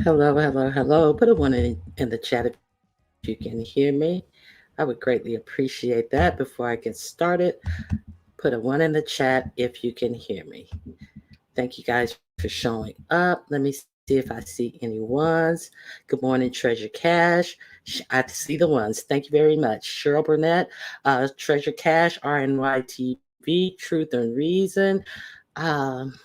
Hello, hello, hello. Put a one in the chat if you can hear me. I would greatly appreciate that. Before I get started, put a one in the chat if you can hear me. Thank you guys for showing up. Let me see if I see any ones. Good morning, Treasure Cash. I see the ones. Thank you very much. Cheryl Burnett, Treasure Cash, RNYTV, Truth and Reason. Um,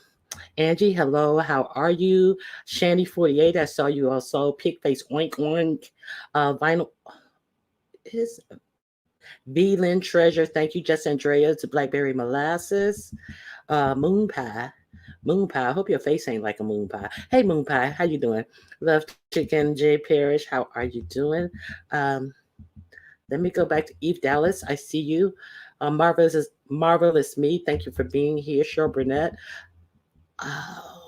Angie, hello, how are you? Shandy48, I saw you also. Pigface Oink Oink. Vinyl is V Lynn Treasure. Thank you, Jess Andrea. To Blackberry Molasses. Moon Pie. Moon Pie. I hope your face ain't like a moon pie. Hey Moon Pie, how you doing? Love Chicken J Parrish. How are you doing? Um, Let me go back to Eve Dallas. I see you. Marvelous me. Thank you for being here, Cheryl Burnett.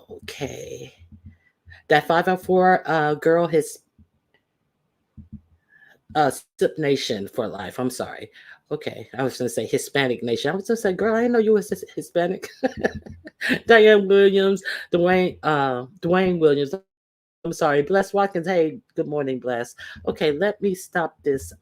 Okay. That 504 girl has Sip Nation for life. I'm sorry. Okay, I was gonna say Hispanic Nation. I was gonna say, girl, I didn't know you was Hispanic. Diane Williams, Dwayne Williams. I'm sorry, Bless Watkins. Hey, good morning, Bless. Okay, let me stop this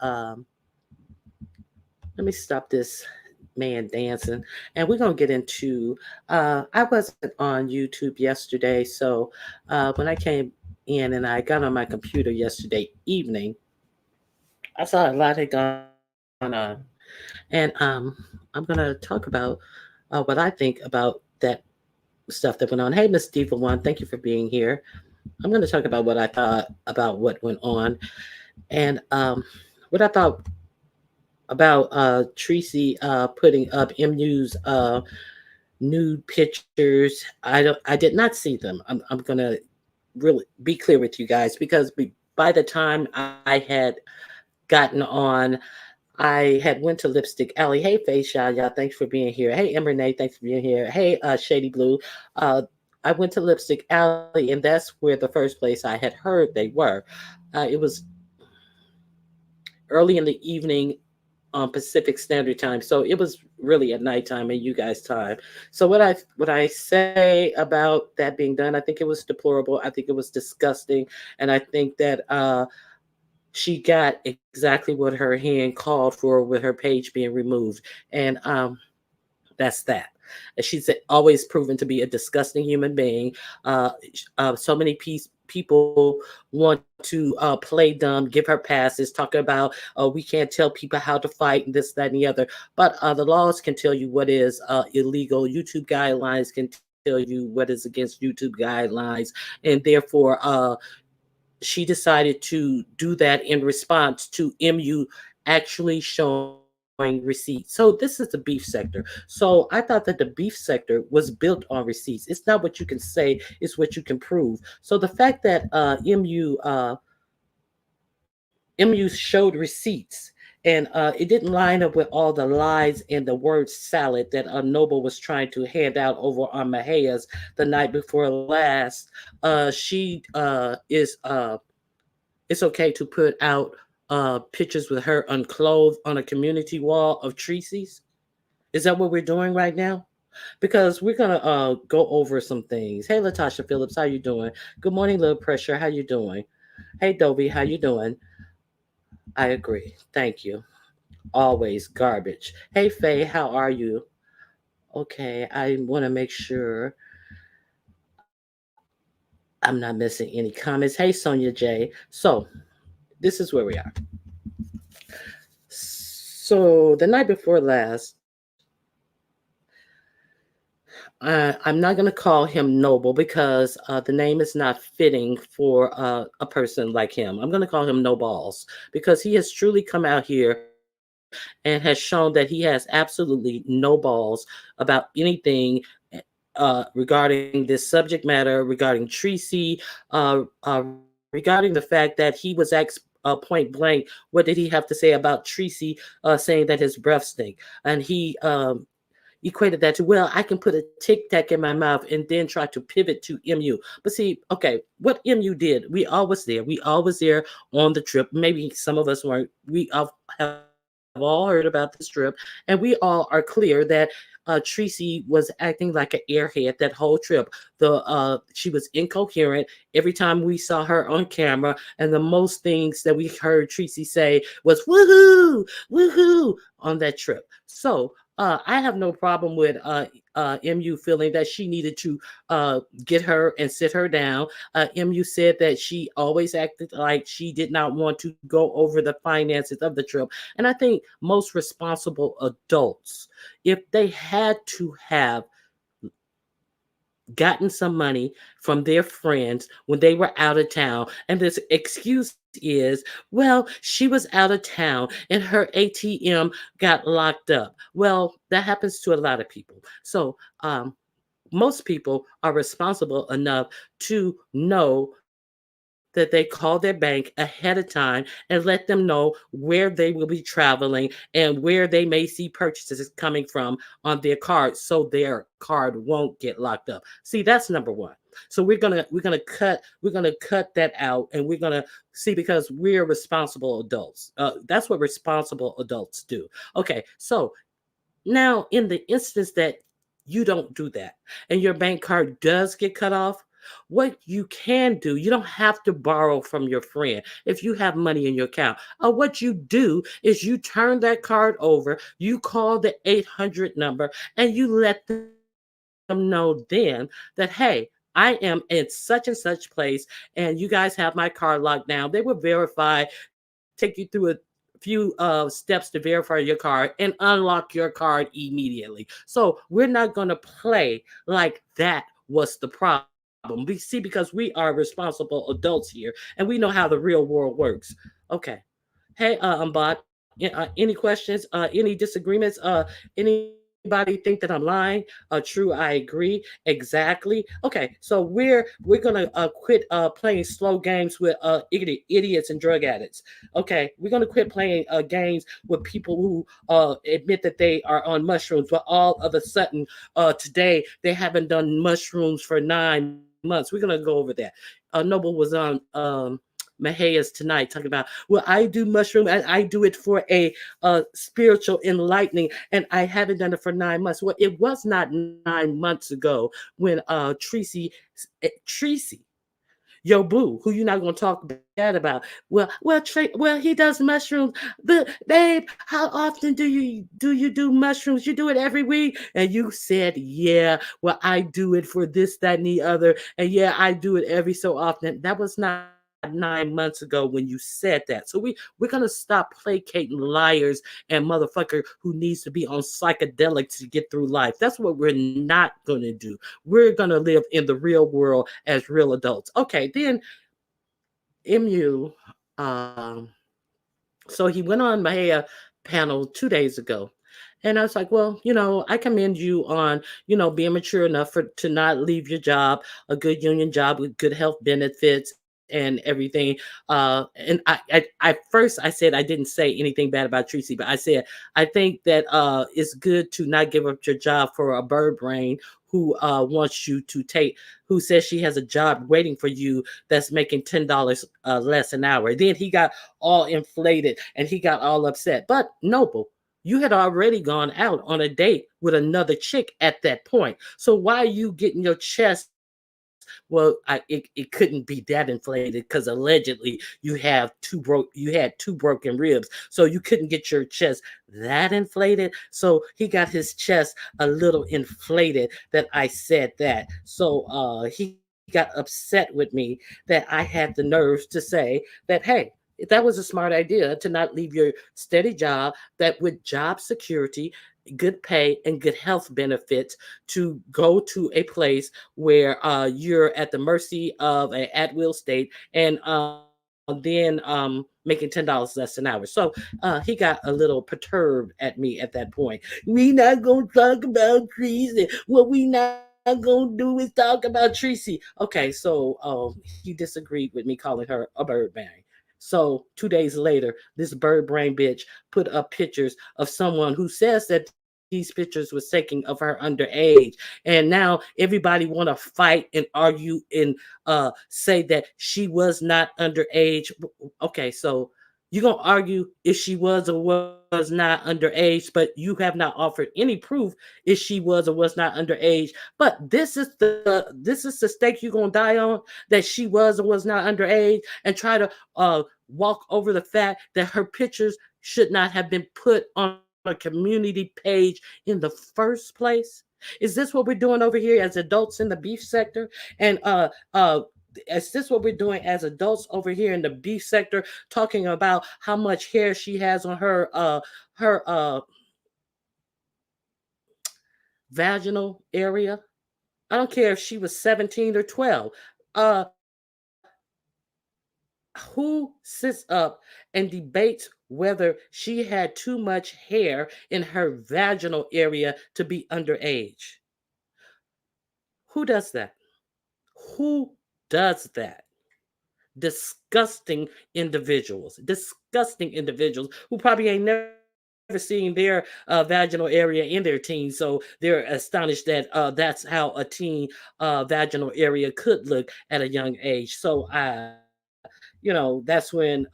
man dancing, and we're gonna get into. I wasn't on YouTube yesterday, so when I came in and I got on my computer yesterday evening, I saw a lot had gone on. And I'm going to talk about what I think about that stuff that went on. Hey, Miss Diva One, thank you for being here. I'm going to talk about what I thought about what went on and what I thought about Tracy putting up MU's nude pictures. I did not see them. I'm going to really be clear with you guys because by the time I had gotten on, I had went to Lipstick Alley. Hey, Face y'all. Thanks for being here. Hey, Renee, thanks for being here. Hey, Shady Blue. Uh, I went to Lipstick Alley, and that's where the first place I had heard they were. It was early in the evening on Pacific Standard Time, so it was really at nighttime and you guys' time. So what I say about that being done, I think it was deplorable. I think it was disgusting, and I think that she got exactly what her hand called for with her page being removed. And that's that. And she's always proven to be a disgusting human being. Uh, so many people want to play dumb, give her passes, talking about, oh, we can't tell people how to fight and this, that, and the other. But the laws can tell you what is illegal. YouTube guidelines can tell you what is against YouTube guidelines. And therefore, she decided to do that in response to MU actually showing receipts. So this is the beef sector. So I thought that the beef sector was built on receipts. It's not what you can say; it's what you can prove. So the fact that MU showed receipts. And it didn't line up with all the lies and the word salad that Noble was trying to hand out over on Mahia's the night before last. It's okay to put out pictures with her unclothed on a community wall of trees. Is that what we're doing right now? Because we're gonna go over some things. Hey, Latasha Phillips, how you doing? Good morning, Little Pressure. How you doing? Hey, Dobie, how you doing? I agree. Thank you. Always garbage. Hey, Faye, how are you? Okay, I want to make sure I'm not missing any comments. Hey, Sonia J. So this is where we are. So the night before last, I'm not going to call him Noble because the name is not fitting for a person like him. I'm going to call him No Balls because he has truly come out here and has shown that he has absolutely no balls about anything regarding this subject matter, regarding Tracy, regarding the fact that he was asked point blank, what did he have to say about Tracy saying that his breath stink? And he equated that to, well, I can put a tic tac in my mouth and then try to pivot to MU. But see, okay, what MU did, we all was there. We all was there on the trip. Maybe some of us weren't. We all have watched the trip. all heard about this trip, and we all are clear that Tracy was acting like an airhead that whole trip. She was incoherent every time we saw her on camera, and the most things that we heard Tracy say was "woohoo, woohoo" on that trip. So I have no problem with MU feeling that she needed to get her and sit her down. MU said that she always acted like she did not want to go over the finances of the trip. And I think most responsible adults, if they had to have gotten some money from their friends when they were out of town, and this excuse is, well, she was out of town and her ATM got locked up. Well, that happens to a lot of people. So, most people are responsible enough to know that they call their bank ahead of time and let them know where they will be traveling and where they may see purchases coming from on their card so their card won't get locked up. See, that's number one. So we're gonna cut that out, and we're gonna see, because we're responsible adults. That's what responsible adults do. Okay, so now, in the instance that you don't do that and your bank card does get cut off, what you can do, you don't have to borrow from your friend if you have money in your account. What you do is you turn that card over, you call the 800 number, and you let them know then that, hey, I am in such and such place, and you guys have my card locked down. They will verify, take you through a few steps to verify your card and unlock your card immediately. So we're not going to play like that was the problem. We see, because we are responsible adults here and we know how the real world works. Okay. Hey, Umbot, any questions? Any disagreements? Anybody think that I'm lying? True, I agree. Exactly. Okay, so we're gonna quit playing slow games with idiots and drug addicts. Okay, we're gonna quit playing games with people who admit that they are on mushrooms, but all of a sudden today they haven't done mushrooms for 9 months. We're gonna go over that. Noble was on Mahia's tonight talking about, well, I do mushroom and I do it for a spiritual enlightening, and I haven't done it for 9 months. Well, it was not 9 months ago when Tracy, your boo, who you're not going to talk bad about. Well, he does mushrooms. But babe, how often do you do mushrooms? You do it every week, and you said, yeah. Well, I do it for this, that, and the other, and yeah, I do it every so often. That was not 9 months ago when you said that. So we're gonna stop placating liars and motherfucker who needs to be on psychedelics to get through life. That's what we're not gonna do. We're gonna live in the real world as real adults. Okay, then MU. Um, so he went on Mahia panel 2 days ago. And I was like, well, I commend you on, being mature enough to not leave your job, a good union job with good health benefits and everything. And I first I said I didn't say anything bad about Tracy, but I said I think that it's good to not give up your job for a bird brain who wants you to take, who says she has a job waiting for you that's making $10 less an hour. Then he got all inflated and he got all upset. But Noble, you had already gone out on a date with another chick at that point. So why are you getting your chest? Well, it couldn't be that inflated because allegedly you had two broken ribs, so you couldn't get your chest that inflated. So he got his chest a little inflated that I said that. So he got upset with me that I had the nerves to say that, hey, that was a smart idea to not leave your steady job that with job security, good pay, and good health benefits to go to a place where you're at the mercy of an at will state, and then making $10 less an hour. So he got a little perturbed at me at that point. We not gonna talk about Tracy. What we not gonna do is talk about Tracy. Okay, so he disagreed with me calling her a bird brain. So 2 days later, this bird brain bitch put up pictures of someone who says that these pictures was taken of her underage, and now everybody want to fight and argue and say that she was not underage. Okay, so You're going to argue if she was or was not underage, but you have not offered any proof if she was or was not underage. But this is the stake you're going to die on, that she was or was not underage, and try to walk over the fact that her pictures should not have been put on a community page in the first place. Is this what we're doing over here as adults in the beef sector? And is this what we're doing as adults over here in the beef sector, talking about how much hair she has on her vaginal area? I don't care if she was 17 or 12. Uh who sits up and debates whether she had too much hair in her vaginal area to be underage? Who does that? Who does that? Disgusting individuals who probably ain't never seen their vaginal area in their teens, so they're astonished that that's how a teen vaginal area could look at a young age. So that's when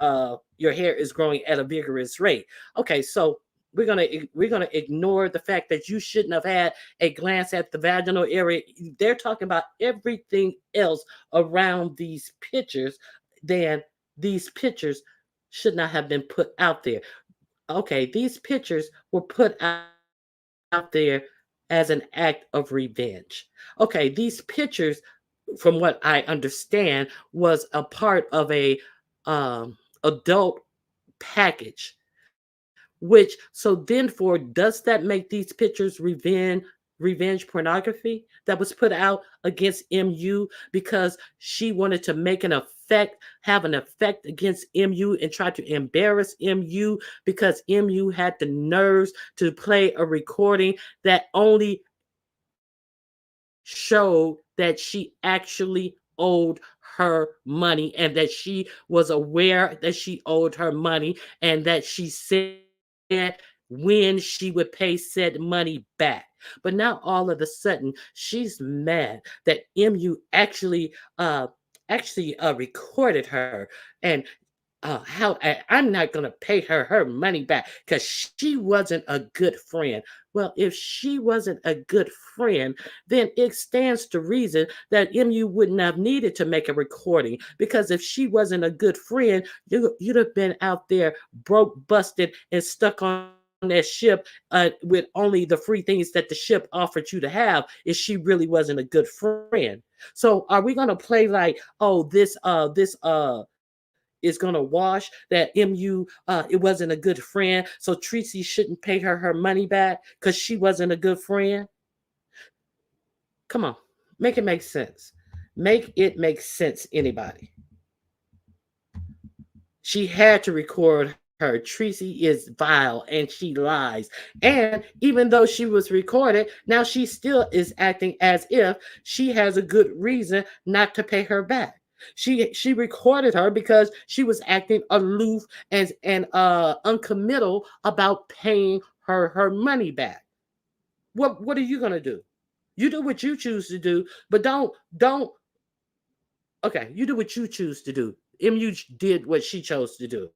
your hair is growing at a vigorous rate. Okay, so we're gonna ignore the fact that you shouldn't have had a glance at the vaginal area. They're talking about everything else around these pictures. Then these pictures should not have been put out there. Okay, these pictures were put out there as an act of revenge. Okay, these pictures, from what I understand, was a part of a adult package. Which, so therefore, does that make these pictures revenge pornography that was put out against MU because she wanted to have an effect against MU and try to embarrass MU because MU had the nerves to play a recording that only showed that she actually owed her money, and that she was aware that she owed her money, and that she said when she would pay said money back. But now all of a sudden she's mad that MU actually recorded her, and I'm not going to pay her money back because she wasn't a good friend. Well, if she wasn't a good friend, then it stands to reason that MU wouldn't have needed to make a recording, because if she wasn't a good friend, you'd have been out there broke, busted, and stuck on that ship with only the free things that the ship offered you to have if she really wasn't a good friend. So are we going to play like, oh, this is going to wash that MU it wasn't a good friend, so Tracy shouldn't pay her money back because she wasn't a good friend? Come on, make it make sense. Make it make sense, anybody. She had to record her. Tracy is vile and she lies. And even though she was recorded, now she still is acting as if she has a good reason not to pay her back. She recorded her because she was acting aloof and uncommittal about paying her money back. What are you gonna do? You do what you choose to do, but don't okay, you do what you choose to do. MU did what she chose to do.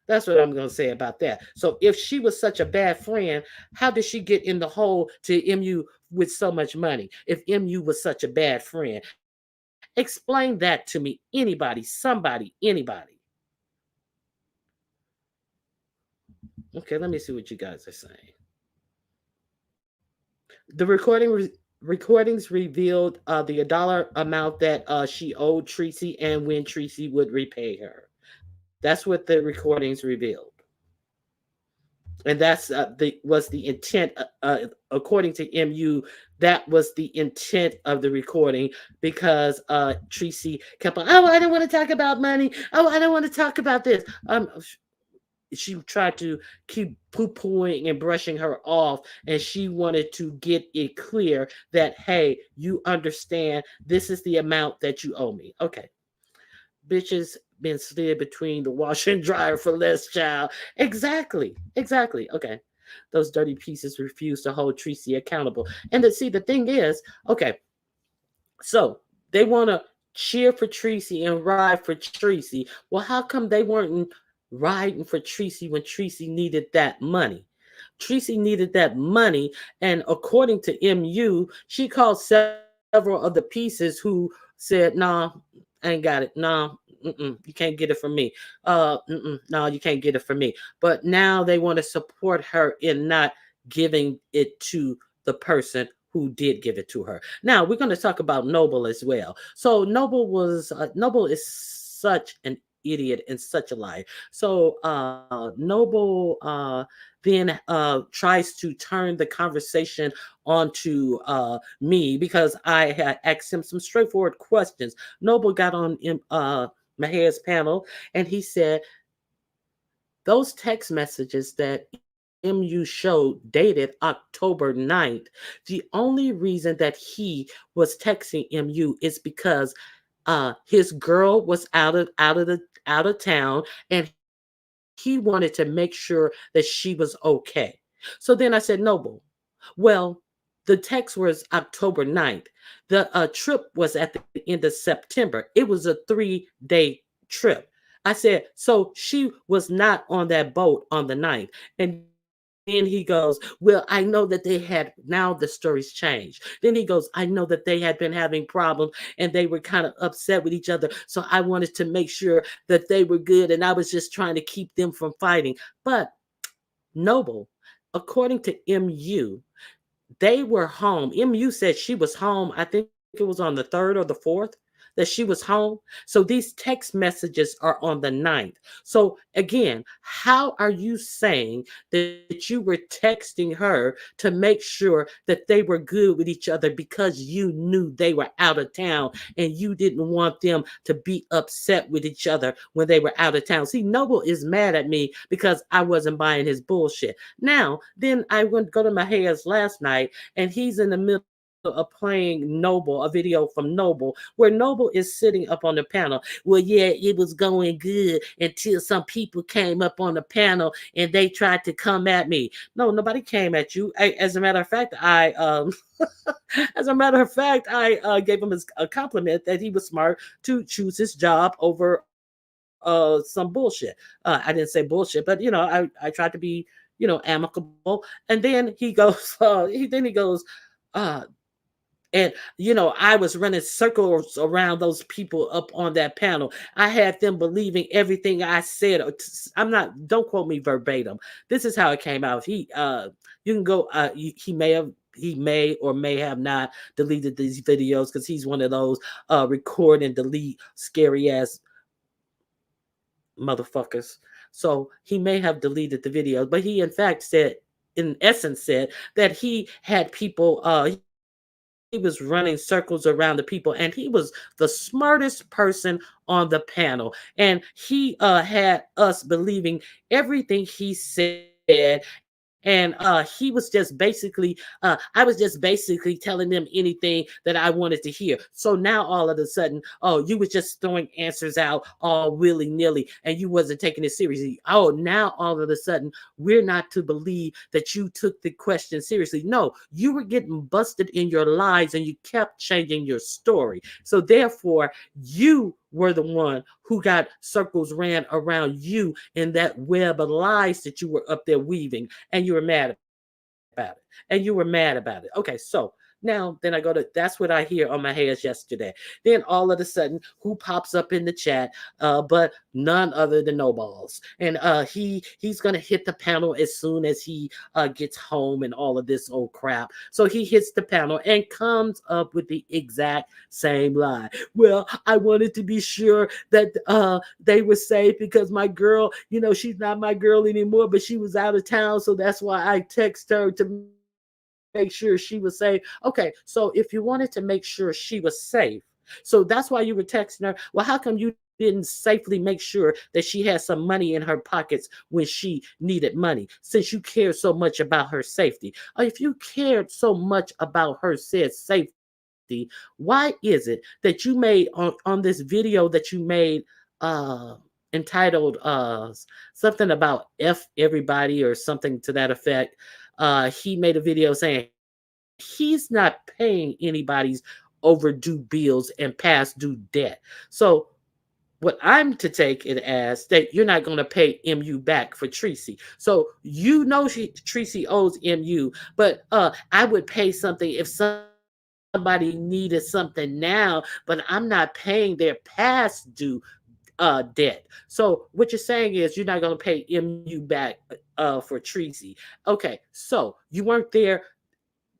That's what I'm going to say about that. So if she was such a bad friend, how did she get in the hole to MU with so much money? If MU was such a bad friend, explain that to me. Anybody, somebody, anybody. Okay, let me see what you guys are saying. The recordings revealed the dollar amount that she owed Tracy and when Tracy would repay her. That's what the recordings revealed, and that's was the intent. According to MU, that was the intent of the recording, because Tracy kept on, oh, I don't want to talk about money. Oh, I don't want to talk about this. She tried to keep poo-pooing and brushing her off, and she wanted to get it clear that, hey, you understand, this is the amount that you owe me. Okay, bitches been slid between the washer and dryer for less, child. Exactly. Okay, those dirty pieces refuse to hold Tracy accountable. And to see, the thing is, okay, so they want to cheer for Tracy and ride for Tracy. Well, how come they weren't riding for Tracy when Tracy needed that money. Tracy needed that money, and according to MU, she called several of the pieces who said, "Nah, I ain't got it. Nah, you can't get it from me. No, you can't get it from me." But now they want to support her in not giving it to the person who did give it to her. Now we're going to talk about Noble as well. So Noble is such an idiot and such a liar. So Noble then tries to turn the conversation onto me because I had asked him some straightforward questions. Noble got on Maher's panel and he said, those text messages that MU showed dated October 9th. The only reason that he was texting MU is because his girl was out of town and he wanted to make sure that she was okay. So then I said, Noble, well, the text was October 9th. The trip was at the end of September. It was a 3-day trip. I said, so she was not on that boat on the 9th. And then he goes, well, I know that they had, now the story's changed. Then he goes, I know that they had been having problems and they were kind of upset with each other. So I wanted to make sure that they were good and I was just trying to keep them from fighting. But Noble, according to MU, they were home. MU said she was home. I think it was on the 3rd or the 4th that she was home. So these text messages are on the 9th. So again, how are you saying that you were texting her to make sure that they were good with each other because you knew they were out of town and you didn't want them to be upset with each other when they were out of town? See, Noble is mad at me because I wasn't buying his bullshit. Now, then I went to go to my hairs last night and he's in the middle of playing Noble, a video from Noble, where Noble is sitting up on the panel. Well, yeah, it was going good until some people came up on the panel and they tried to come at me. No, nobody came at you. As a matter of fact, I gave him a compliment that he was smart to choose his job over some bullshit. I didn't say bullshit, but I tried to be amicable. And then he goes, he goes, uh, and I was running circles around those people up on that panel. I had them believing everything I said. I'm not. Don't quote me verbatim. This is how it came out. You can go. He may or may have not deleted these videos because he's one of those record and delete scary ass motherfuckers. So he may have deleted the videos, but he in fact said, in essence, said that he had people. He was running circles around the people, and he was the smartest person on the panel, and he had us believing everything he said, and he was just basically I was just basically telling them anything that I wanted to hear. So now all of a sudden, oh, you was just throwing answers out all willy-nilly and you wasn't taking it seriously. Oh, now all of a sudden we're not to believe that you took the question seriously. No, you were getting busted in your lies and you kept changing your story. So therefore, you were the one who got circles ran around you in that web of lies that you were up there weaving, and you were mad about it. Okay, so now then I go to, that's what I hear on my hairs yesterday. Then all of a sudden, who pops up in the chat? But none other than No Balls. And he's gonna hit the panel as soon as he gets home and all of this old crap. So he hits the panel and comes up with the exact same lie. Well, I wanted to be sure that they were safe because my girl, she's not my girl anymore, but she was out of town, so that's why I text her to make sure she was safe. Okay, so if you wanted to make sure she was safe, so that's why you were texting her. Well, how come you didn't safely make sure that she had some money in her pockets when she needed money, since you cared so much about her safety? If you cared so much about her said safety, why is it that you made on this video that you made entitled something about F everybody or something to that effect? He made a video saying he's not paying anybody's overdue bills and past due debt. So what I'm to take it as that you're not going to pay MU back for Tracy. So you know Tracy owes MU, but I would pay something if somebody needed something now, but I'm not paying their past due debt. So what you're saying is you're not going to pay MU back for Tracy. Okay, so you weren't there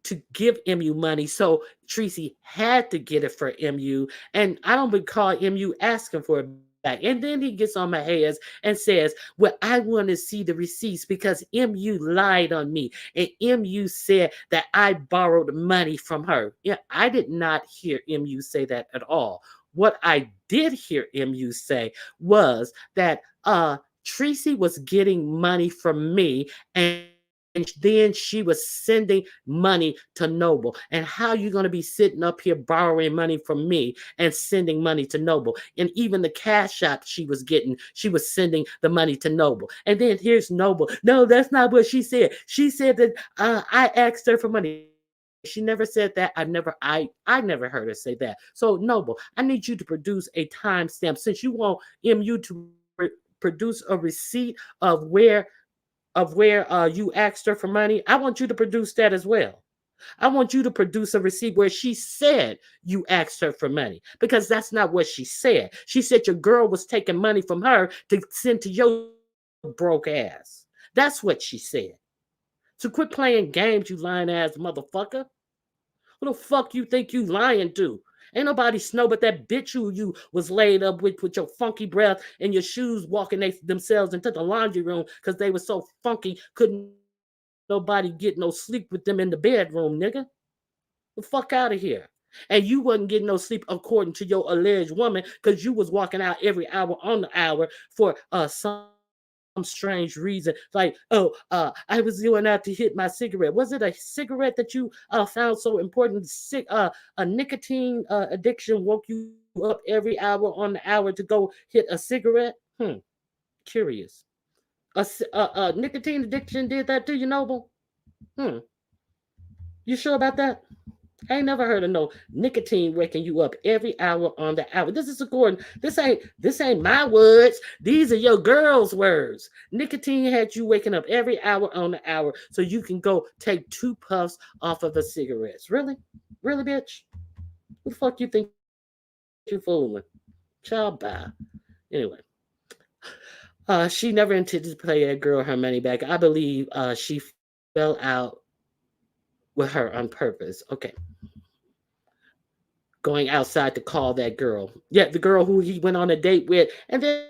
to give MU money. So Tracy had to get it for MU. And I don't recall MU asking for it back. And then he gets on my ass and says, well, I want to see the receipts because MU lied on me. And MU said that I borrowed money from her. Yeah, I did not hear MU say that at all. What I did hear MU say was that Tracy was getting money from me, and then she was sending money to Noble. And how you going to be sitting up here borrowing money from me and sending money to Noble? And even the cash app she was getting, she was sending the money to Noble. And then here's Noble. No, that's not what she said. She said that I asked her for money. She never said that. I never heard her say that. So Noble, I need you to produce a timestamp since you want MU to produce a receipt of where you asked her for money. I want you to produce that as well. I want you to produce a receipt where she said you asked her for money, because that's not what she said. She said your girl was taking money from her to send to your broke ass. That's what she said. So quit playing games, you lying ass motherfucker. Who the fuck you think you lying to? Ain't nobody know but that bitch who you was laid up with your funky breath and your shoes walking themselves into the laundry room because they were so funky, couldn't nobody get no sleep with them in the bedroom, nigga. The fuck out of here. And you wasn't getting no sleep according to your alleged woman because you was walking out every hour on the hour for some strange reason. Like, I was going out to hit my cigarette. Was it a cigarette that you found so important? A nicotine addiction woke you up every hour on the hour to go hit a cigarette? Curious. Nicotine addiction did that to you, Noble? Hmm. You sure about that? I ain't never heard of no nicotine waking you up every hour on the hour. This is according. This ain't my words. These are your girl's words. Nicotine had you waking up every hour on the hour so you can go take 2 puffs off of the cigarettes. Really, really, bitch. Who the fuck you think you fooling? Child, bye. Anyway, she never intended to pay that girl her money back. I believe she fell out with her on purpose. Okay, going outside to call that girl. Yeah, the girl who he went on a date with. And then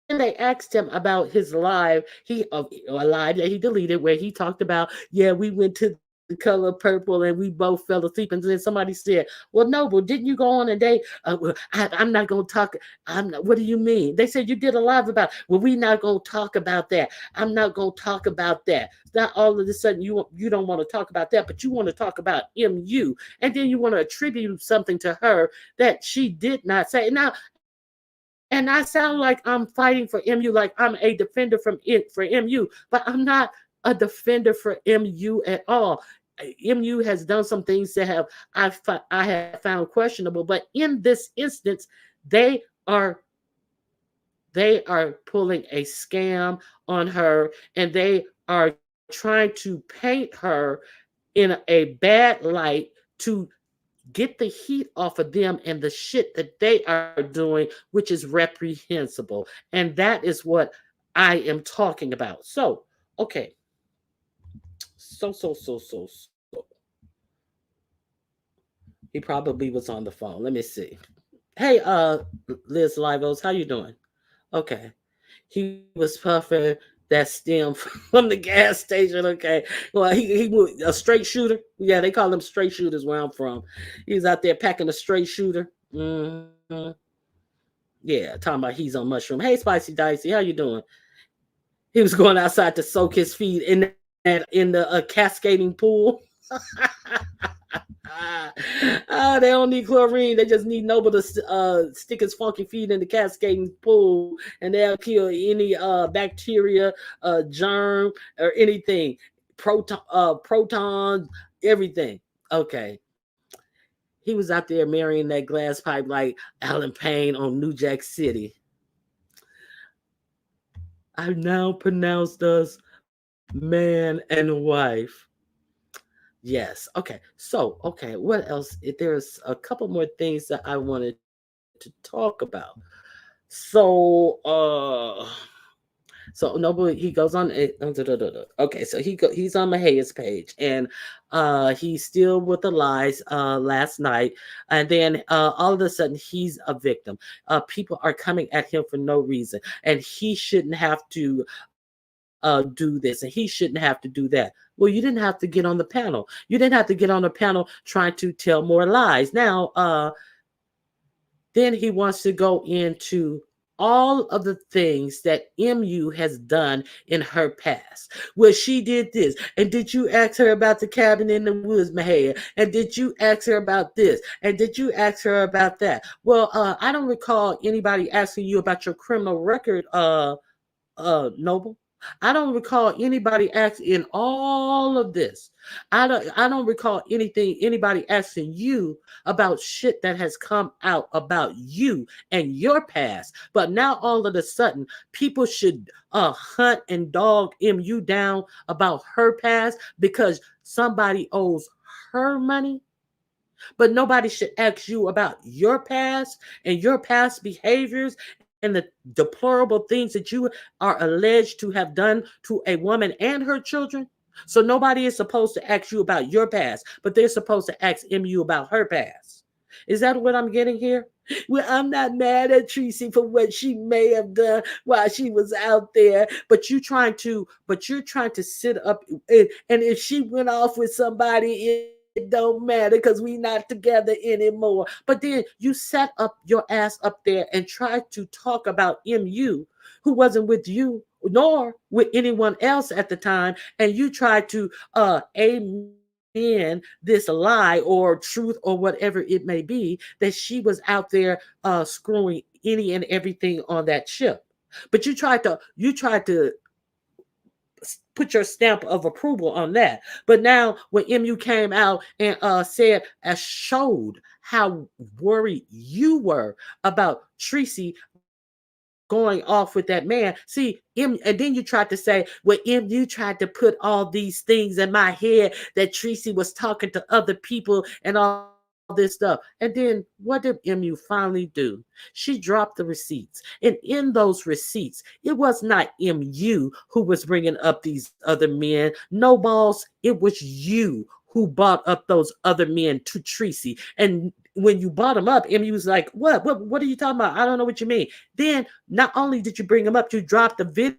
they asked him about his live. A live that he deleted where he talked about, yeah, we went to the color purple and we both fell asleep. And then somebody said, well, no, but didn't you go on a date? I'm not going to talk. What do you mean? They said you did a live about, well, we not going to talk about that. I'm not going to talk about that. Not all of a sudden you don't want to talk about that, but you want to talk about MU. And then you want to attribute something to her that she did not say. Now, and I sound like I'm fighting for MU, like I'm a defender for MU, but I'm not a defender for MU at all. MU has done some things that I have found questionable, but in this instance, they are they are pulling a scam on her, and they are trying to paint her in a bad light to get the heat off of them and the shit that they are doing, which is reprehensible. And that is what I am talking about. So, okay. So. He probably was on the phone. Let me see. Hey, Liz Livos, how you doing? Okay. He was puffing that stem from the gas station. Okay. Well, he was a straight shooter. Yeah, they call them straight shooters where I'm from. He was out there packing a straight shooter. Yeah, talking about he's on mushroom. Hey, Spicy Dicey, how you doing? He was going outside to soak his feet in the cascading pool. They don't need chlorine. They just need Noble to stick his funky feet in the cascading pool, and they'll kill any bacteria, germ, or anything. Protons, everything. Okay. He was out there marrying that glass pipe like Alan Payne on New Jack City. I now pronounce us man and wife. Yes. Okay. So, okay. What else? There's a couple more things that I wanted to talk about. So, no, but he goes on. Okay, so he's on Mahea's page, and he's still with the lies. Last night, and then all of a sudden he's a victim. People are coming at him for no reason, and he shouldn't have to do this, and he shouldn't have to do that. Well, you didn't have to get on the panel. You didn't have to get on the panel trying to tell more lies. Now, then he wants to go into all of the things that MU has done in her past. Well, she did this. And did you ask her about the cabin in the woods, Mahaya? And did you ask her about this? And did you ask her about that? Well, I don't recall anybody asking you about your criminal record, Noble. I don't recall anybody asking in all of this. I don't recall anybody asking you about shit that has come out about you and your past. But now all of a sudden people should hunt and dog MU down about her past because somebody owes her money. But nobody should ask you about your past and your past behaviors and the deplorable things that you are alleged to have done to a woman and her children. So nobody is supposed to ask you about your past, but they're supposed to ask MU about her past. Is that what I'm getting here? Well, I'm not mad at Tracy for what she may have done while she was out there, but you're trying to sit up and if she went off with somebody, it don't matter because we not together anymore. But then you set up your ass up there and try to talk about MU who wasn't with you nor with anyone else at the time, and you try to amen this lie or truth or whatever it may be that she was out there screwing any and everything on that ship. But you tried to put your stamp of approval on that. But now when MU came out and said showed how worried you were about Tracy going off with that man. See, and then you tried to say, well, MU tried to put all these things in my head that Tracy was talking to other people and all this stuff. And then what did MU finally do? She dropped the receipts. And in those receipts, it was not MU who was bringing up these other men. No, balls, it was you who bought up those other men to Tracy. And when you bought them up, MU was like, what are you talking about? I don't know what you mean. Then not only did you bring them up, you dropped the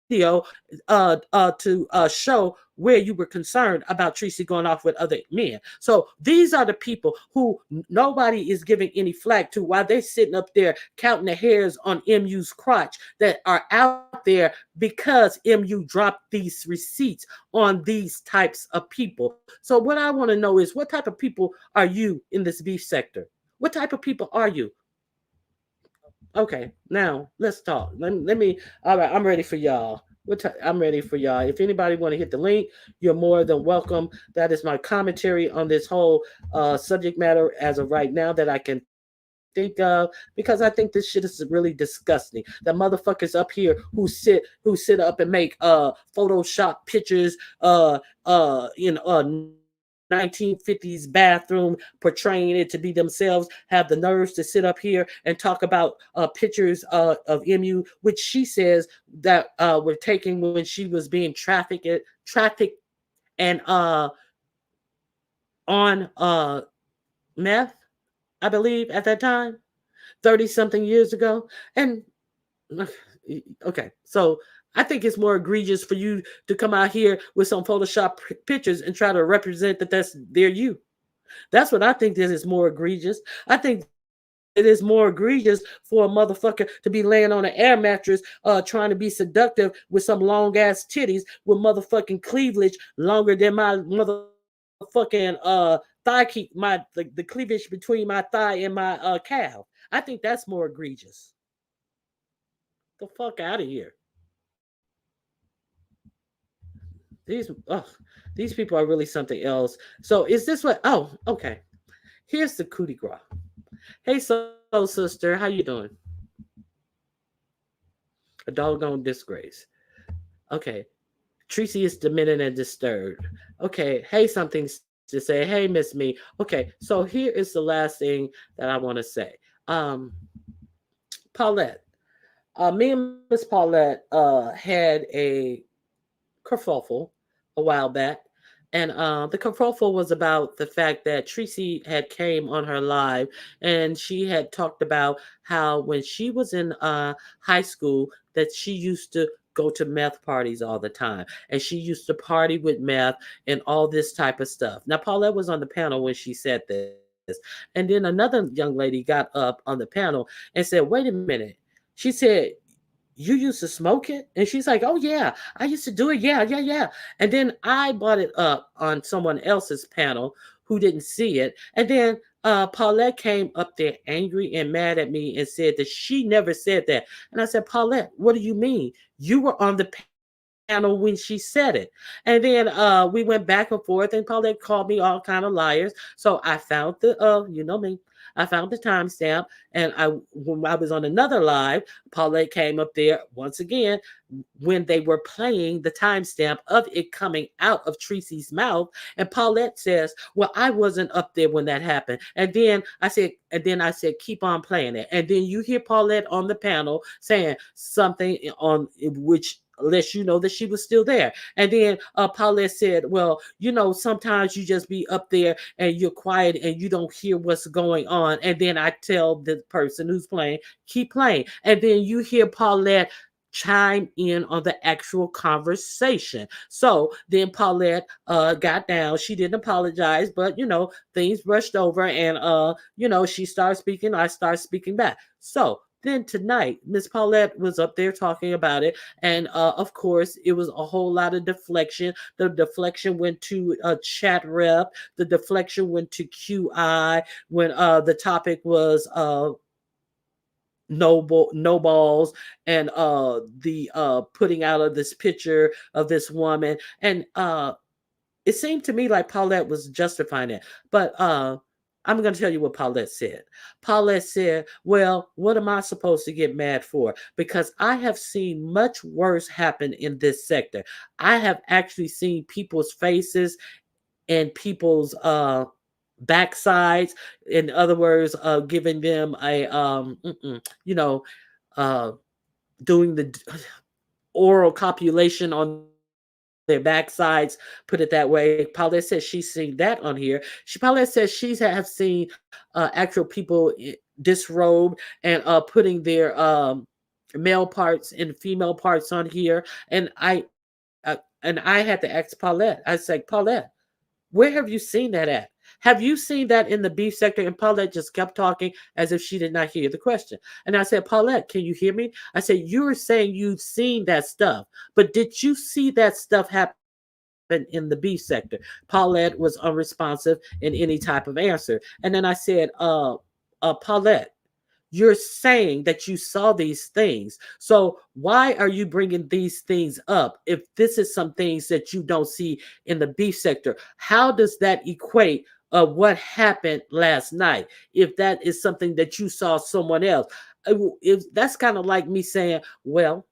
video to show where you were concerned about Tracy going off with other men. So these are the people who nobody is giving any flack to while they're sitting up there counting the hairs on MU's crotch that are out there because MU dropped these receipts on these types of people. So what I want to know is what type of people are you in this beef sector? What type of people are you? Okay, now let's talk. Let me. All right, I'm ready for y'all. I'm ready for y'all. If anybody want to hit the link, you're more than welcome. That is my commentary on this whole subject matter as of right now that I can think of, because I think this shit is really disgusting. The motherfuckers up here who sit up and make Photoshop pictures in 1950s bathroom, portraying it to be themselves, have the nerves to sit up here and talk about pictures of MU, which she says that were taken when she was being trafficked and on meth, I believe, at that time, 30 something years ago. And okay, so I think it's more egregious for you to come out here with some Photoshop pictures and try to represent that they're you. That's what I think this is more egregious. I think it is more egregious for a motherfucker to be laying on an air mattress trying to be seductive with some long ass titties with motherfucking cleavage longer than my motherfucking the cleavage between my thigh and my calf. I think that's more egregious. The fuck out of here. These these people are really something else. So is this what? Oh, okay. Here's the coup de grace. Hey, soul sister, how you doing? A doggone disgrace. Okay. Tracy is demented and disturbed. Okay. Hey, something to say. Hey, miss me. Okay. So here is the last thing that I want to say. Um, Paulette. Me and Miss Paulette had a kerfuffle a while back. And the kerfuffle was about the fact that Tracy had came on her live and she had talked about how when she was in high school that she used to go to meth parties all the time and she used to party with meth and all this type of stuff. Now Paulette was on the panel when she said this, and then another young lady got up on the panel and said, "Wait a minute." She said, "You used to smoke it?" And she's like, "Oh yeah, I used to do it. Yeah, yeah, yeah." And then I brought it up on someone else's panel who didn't see it. And then Paulette came up there angry and mad at me and said that she never said that. And I said, "Paulette, what do you mean? You were on the panel when she said it." And then we went back and forth, and Paulette called me all kind of liars. So I found the you know me. I found the timestamp, and when I was on another live, Paulette came up there once again when they were playing the timestamp of it coming out of Tracy's mouth. And Paulette says, "Well, I wasn't up there when that happened." And then I said, "Keep on playing it." And then you hear Paulette on the panel saying something on which lets you know that she was still there. And then Paulette said, "Well, sometimes you just be up there and you're quiet and you don't hear what's going on." And then I tell the person who's playing, "Keep playing." And then you hear Paulette chime in on the actual conversation. So then Paulette got down. She didn't apologize, but things brushed over, and she started speaking. I started speaking back. So then tonight, Miss Paulette was up there talking about it, and of course, it was a whole lot of deflection. The deflection went to chat rep. The deflection went to QI when the topic was no balls, and the putting out of this picture of this woman, and it seemed to me like Paulette was justifying it. But I'm going to tell you what Paulette said. Paulette said, "Well, what am I supposed to get mad for? Because I have seen much worse happen in this sector. I have actually seen people's faces and people's backsides. In other words, giving them a you know uh doing the oral copulation on their backsides, put it that way." Paulette says she's seen that on here. Paulette says have seen actual people disrobed and putting their male parts and female parts on here. And I had to ask Paulette. I said, "Paulette, where have you seen that at? Have you seen that in the beef sector?" And Paulette just kept talking as if she did not hear the question. And I said, "Paulette, can you hear me?" I said, "You were saying you've seen that stuff, but did you see that stuff happen in the beef sector?" Paulette was unresponsive in any type of answer. And then I said, Paulette, you're saying that you saw these things. So why are you bringing these things up if this is some things that you don't see in the beef sector? How does that equate what happened last night if that is something that you saw someone else? If that's kind of like me saying, "Well,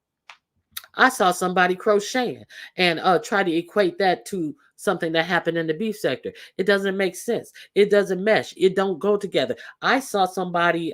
I saw somebody crocheting," and try to equate that to something that happened in the beef sector. It doesn't make sense. It doesn't mesh. It don't go together. I saw somebody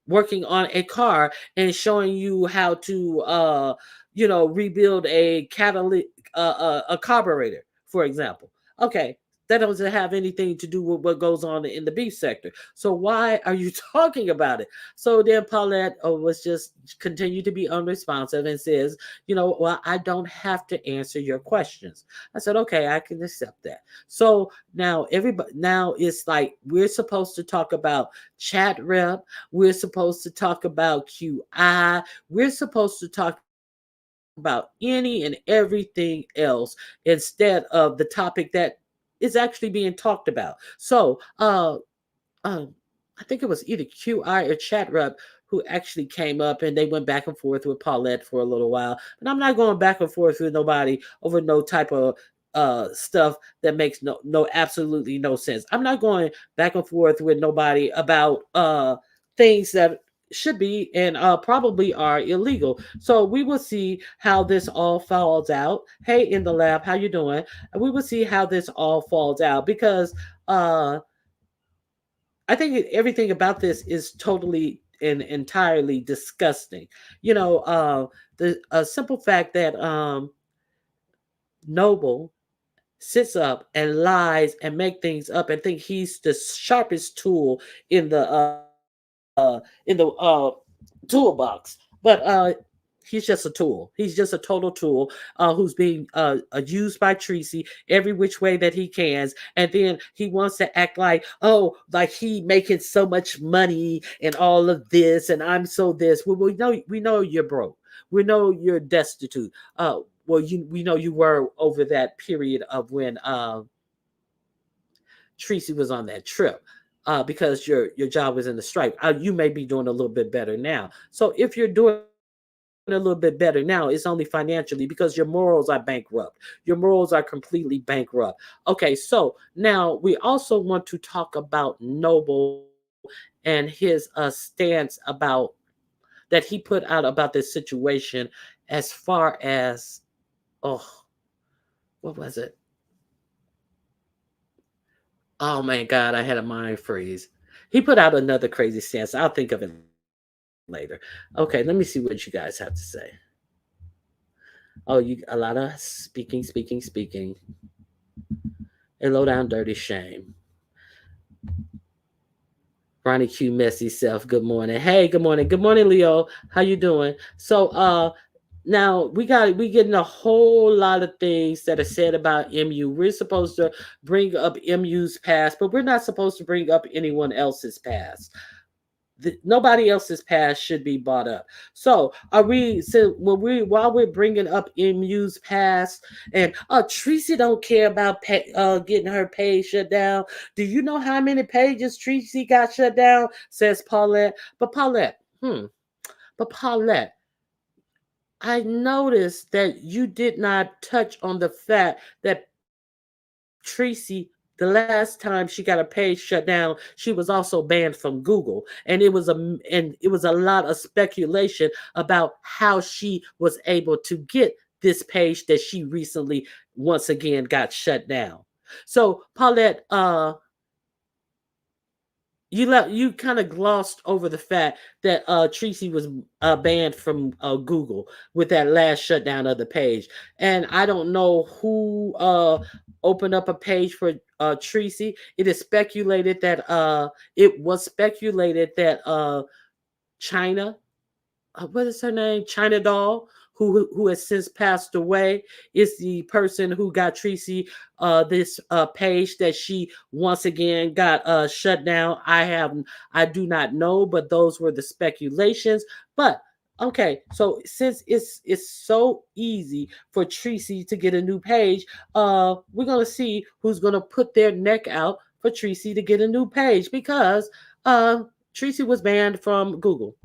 working on a car and showing you how to rebuild a catalytic a carburetor, for example. Okay, that doesn't have anything to do with what goes on in the beef sector. So why are you talking about it? So then Paulette was just continue to be unresponsive and says, "Well, I don't have to answer your questions." I said, "Okay, I can accept that." So now it's like we're supposed to talk about chat rep, we're supposed to talk about QI, we're supposed to talk about any and everything else instead of the topic that is actually being talked about. So um, I think it was either QI or chat rep who actually came up and they went back and forth with Paulette for a little while. But I'm not going back and forth with nobody over no type of stuff that makes no absolutely no sense. I'm not going back and forth with nobody about things that should be and probably are illegal. So we will see how this all falls out. Hey, in the lab, how you doing? And we will see how this all falls out because uh, I think everything about this is totally and entirely disgusting. You know, the simple fact that Noble sits up and lies and make things up and think he's the sharpest tool in the toolbox. But he's just a tool. He's just a total tool who's being used by Tracy every which way that he can. And then he wants to act like, oh, like he making so much money and all of this, and I'm so this. Well, we know you're broke. We know you're destitute. Well, we know you were over that period of when Tracy was on that trip. Because your job was in the strike. You may be doing a little bit better now. So if you're doing a little bit better now, it's only financially because your morals are bankrupt. Your morals are completely bankrupt. Okay, so now we also want to talk about Noble and his stance about that he put out about this situation as far as oh, what was it? Oh my God, I had a mind freeze. He put out another crazy stance. I'll think of it later. Okay, let me see what you guys have to say. Oh, you a lot of speaking. A low down dirty shame. Ronnie Q messy self. Good morning. Hey, good morning. Good morning, Leo. How you doing? So now we getting a whole lot of things that are said about MU. We're supposed to bring up MU's past, but we're not supposed to bring up anyone else's past. Nobody else's past should be brought up. So are we? So while we're bringing up MU's past, and Tracy don't care about getting her page shut down. Do you know how many pages Tracy got shut down? Says Paulette. But Paulette, I noticed that you did not touch on the fact that Tracy, the last time she got a page shut down, she was also banned from Google, and it was a lot of speculation about how she was able to get this page that she recently once again got shut down. So Paulette, you kind of glossed over the fact that Tracy was banned from Google with that last shutdown of the page, and I don't know who opened up a page for Tracy. It was speculated that China, what is her name? China Doll, who has since passed away, is the person who got Tracy this page that she once again got shut down. I do not know, but those were the speculations. But okay, so since it's so easy for Tracy to get a new page, we're gonna see who's gonna put their neck out for Tracy to get a new page because Tracy was banned from Google.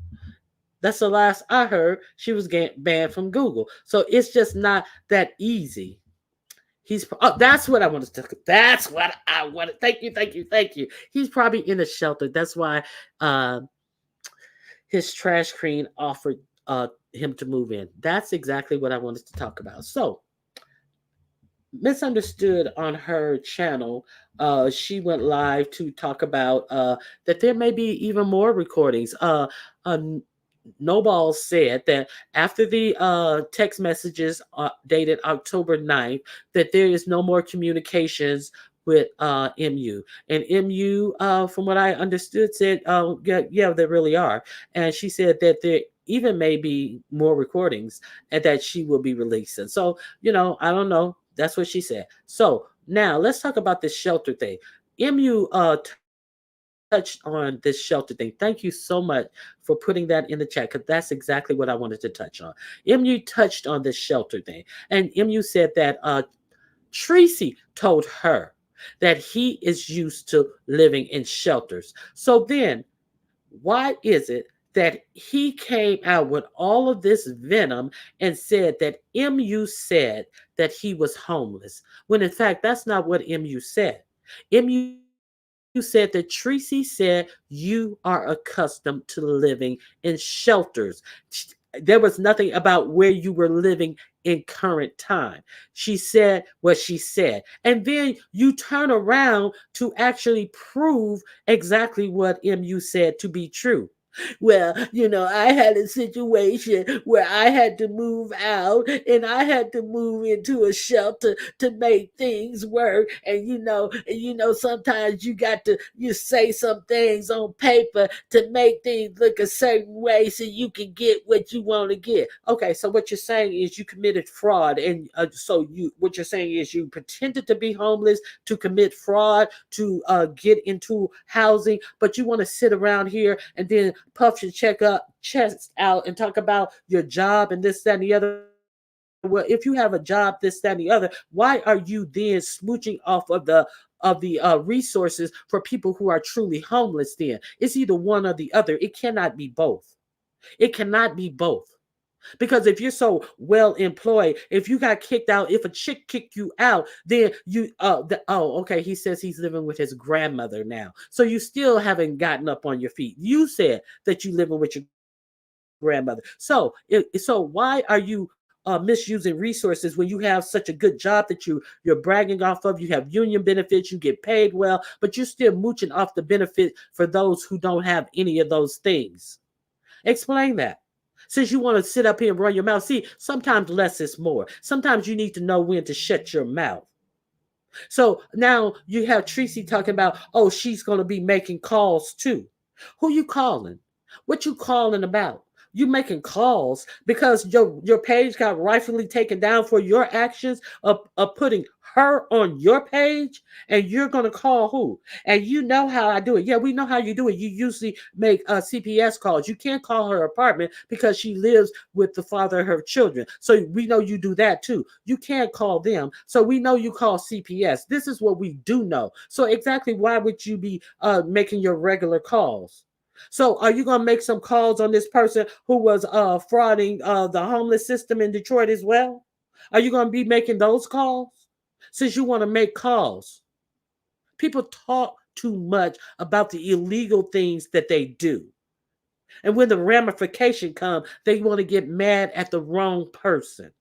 That's the last I heard. She was banned from Google. So it's just not that easy. That's what I wanted to. That's what I wanted. Thank you. He's probably in a shelter. That's why his trash queen offered him to move in. That's exactly what I wanted to talk about. So, Misunderstood on her channel, she went live to talk about that there may be even more recordings. Uh, Noball said that after the text messages dated October 9th, that there is no more communications with MU. And MU, from what I understood, said, yeah, there really are. And she said that there even may be more recordings and that she will be releasing. So, I don't know. That's what she said. So now let's talk about this shelter thing. MU touched on this shelter thing. Thank you so much for putting that in the chat because that's exactly what I wanted to touch on. MU touched on this shelter thing, and MU said that Tracy told her that he is used to living in shelters. So then, why is it that he came out with all of this venom and said that MU said that he was homeless, when in fact that's not what MU said. MU said said that Tracy said you are accustomed to living in shelters. There was nothing about where you were living in current time. She said what she said. And then you turn around to actually prove exactly what MU said to be true. Well, I had a situation where I had to move out and I had to move into a shelter to make things work. And sometimes you say some things on paper to make things look a certain way so you can get what you want to get. Okay, so what you're saying is you committed fraud, and what you're saying is you pretended to be homeless to commit fraud to get into housing, but you want to sit around here and then puff your chest out and talk about your job and this, that, and the other. Well, if you have a job, this, that, and the other, why are you then smooching off of the resources for people who are truly homeless? Then it's either one or the other. It cannot be both. It cannot be both. Because if you're so well employed, if you got kicked out, if a chick kicked you out, then okay, he says he's living with his grandmother now. So you still haven't gotten up on your feet. You said that you living with your grandmother. So why are you misusing resources when you have such a good job that you're bragging off of? You have union benefits, you get paid well, but you're still mooching off the benefit for those who don't have any of those things. Explain that. Since you want to sit up here and run your mouth. See, sometimes less is more. Sometimes you need to know when to shut your mouth. So now you have Tracy talking about, oh, she's going to be making calls too. Who you calling? What you calling about? You making calls because your page got rightfully taken down for your actions of putting her on your page, and you're gonna call who? And you know how I do it. Yeah, we know how you do it. You usually make CPS calls. You can't call her apartment because she lives with the father of her children. So we know you do that too. You can't call them. So we know you call CPS. This is what we do know. So exactly why would you be making your regular calls? So are you going to make some calls on this person who was frauding the homeless system in Detroit as well? Are you going to be making those calls? Since you want to make calls. People talk too much about the illegal things that they do. And when the ramification comes, they want to get mad at the wrong person.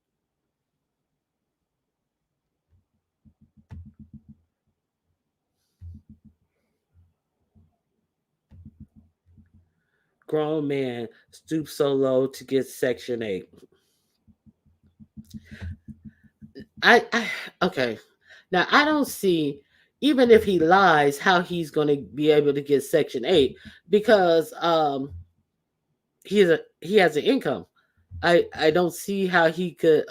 Grown man stoops so low to get Section 8. I okay. Now I don't see, even if he lies, how he's going to be able to get Section 8 because he has an income. I don't see how he could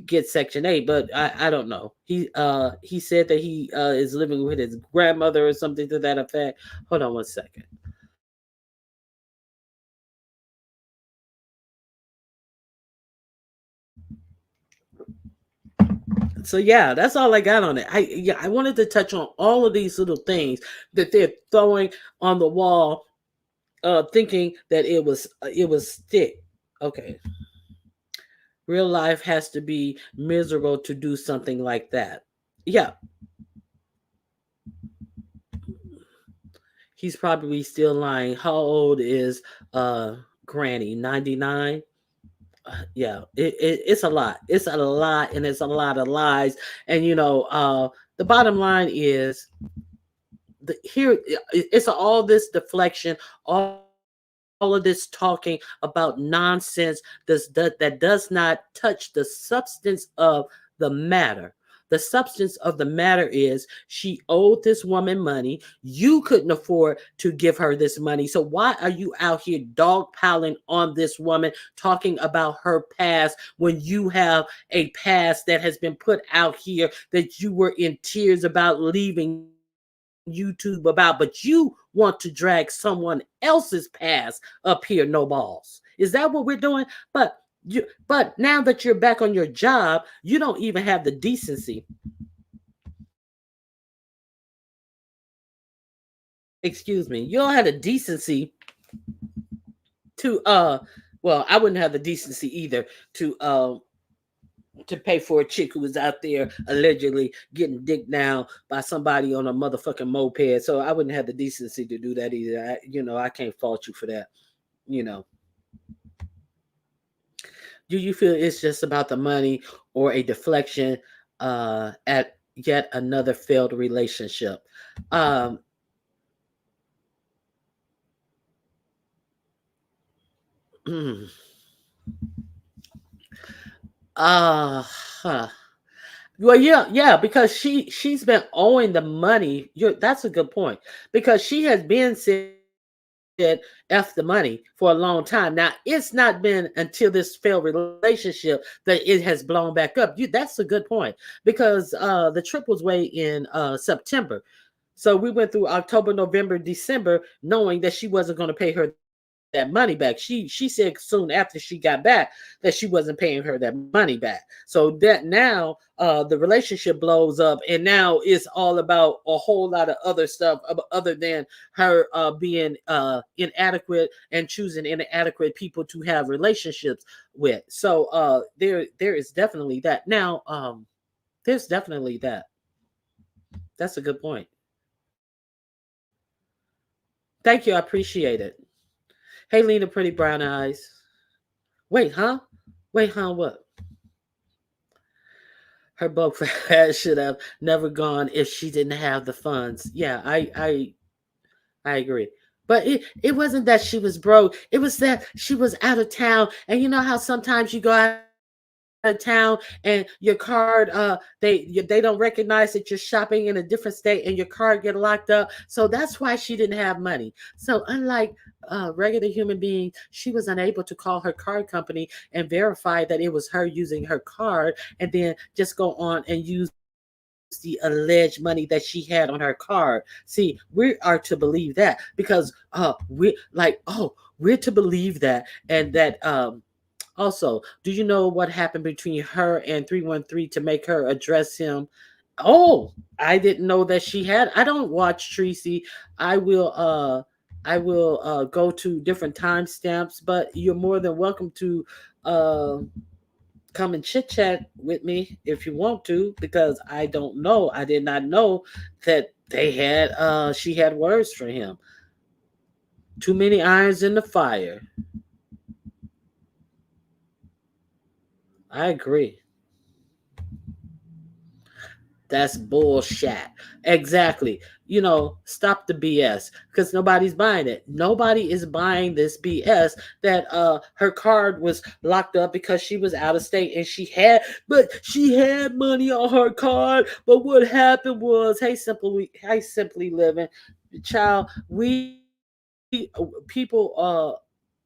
get Section 8, but I don't know. He said that he is living with his grandmother or something to that effect. Hold on one second. So yeah, that's all I got on it. I wanted to touch on all of these little things that they're throwing on the wall, thinking that it was stick. Okay, real life has to be miserable to do something like that. Yeah, he's probably still lying. How old is Granny? 99. Yeah, it's a lot. It's a lot, and it's a lot of lies. And the bottom line is it's all this deflection, all of this talking about nonsense that does not touch the substance of the matter. The substance of the matter is she owed this woman money. You couldn't afford to give her this money. So why are you out here dogpiling on this woman, talking about her past when you have a past that has been put out here that you were in tears about leaving YouTube about, but you want to drag someone else's past up here, no balls. Is that what we're doing? But now that you're back on your job, you don't even have the decency. Excuse me. You don't have the decency to well, I wouldn't have the decency either to to pay for a chick who was out there allegedly getting dicked down by somebody on a motherfucking moped. So I wouldn't have the decency to do that either. I can't fault you for that. You know, do you feel it's just about the money or a deflection at yet another failed relationship? Um, uh, huh. Well, yeah, because she's been owing the money. That's a good point because she has been said F the money for a long time. Now it's not been until this failed relationship that it has blown back up. That's a good point because the trip was way in September. So we went through October, November, December, knowing that she wasn't going to pay her that money back. She said soon after she got back that she wasn't paying her that money back. So that now the relationship blows up, and now it's all about a whole lot of other stuff other than her being inadequate and choosing inadequate people to have relationships with. So there is definitely that. Now there's definitely that. That's a good point. Thank you. I appreciate it. Hey, Lena, pretty brown eyes. Wait, huh? Wait, huh? What? Her boat should have never gone if she didn't have the funds. Yeah, I agree. But it wasn't that she was broke. It was that she was out of town. And you know how sometimes you go out of town and your card they don't recognize that you're shopping in a different state and your card get locked up. So that's why she didn't have money. So unlike regular human beings, she was unable to call her card company and verify that it was her using her card and then just go on and use the alleged money that she had on her card. See, we are to believe that because we're to believe that. And that also, do you know what happened between her and 313 to make her address him? Oh, I didn't know that she had. I don't watch Tracy. I will go to different timestamps, but you're more than welcome to uh come and chit chat with me if you want to, because I don't know. I did not know that they had she had words for him. Too many irons in the fire. I agree. That's bullshit. Exactly. Stop the BS because nobody's buying it. Nobody is buying this BS that her card was locked up because she was out of state and she had money on her card. But what happened was, hey, simply living, child, we people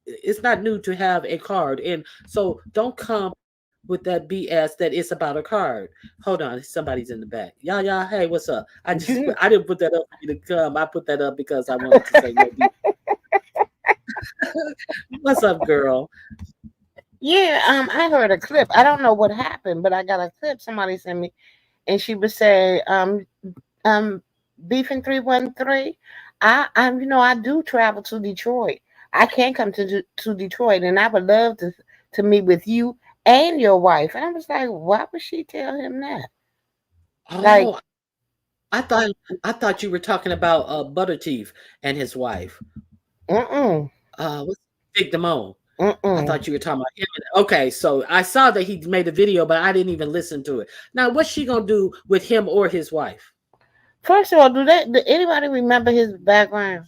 it's not new to have a card, and so don't come with that BS that it's about a card. Hold on, somebody's in the back. Y'all, hey, what's up? I didn't put that up for you to come. I put that up because I wanted to say no. What's up, girl? Yeah, I heard a clip. I don't know what happened, but I got a clip somebody sent me, and she would say, um, beefing 313. I do travel to Detroit. I can't come to Detroit, and I would love to meet with you and your wife. And I was like, why would she tell him that? Like, Oh, I thought you were talking about Butterteeth and his wife. mm-mm, What's Big Damone? I mm-mm. thought you were talking about him. Okay, so I saw that he made a video, but I didn't even listen to it. Now, what's she gonna do with him or his wife? First of all, do anybody remember his background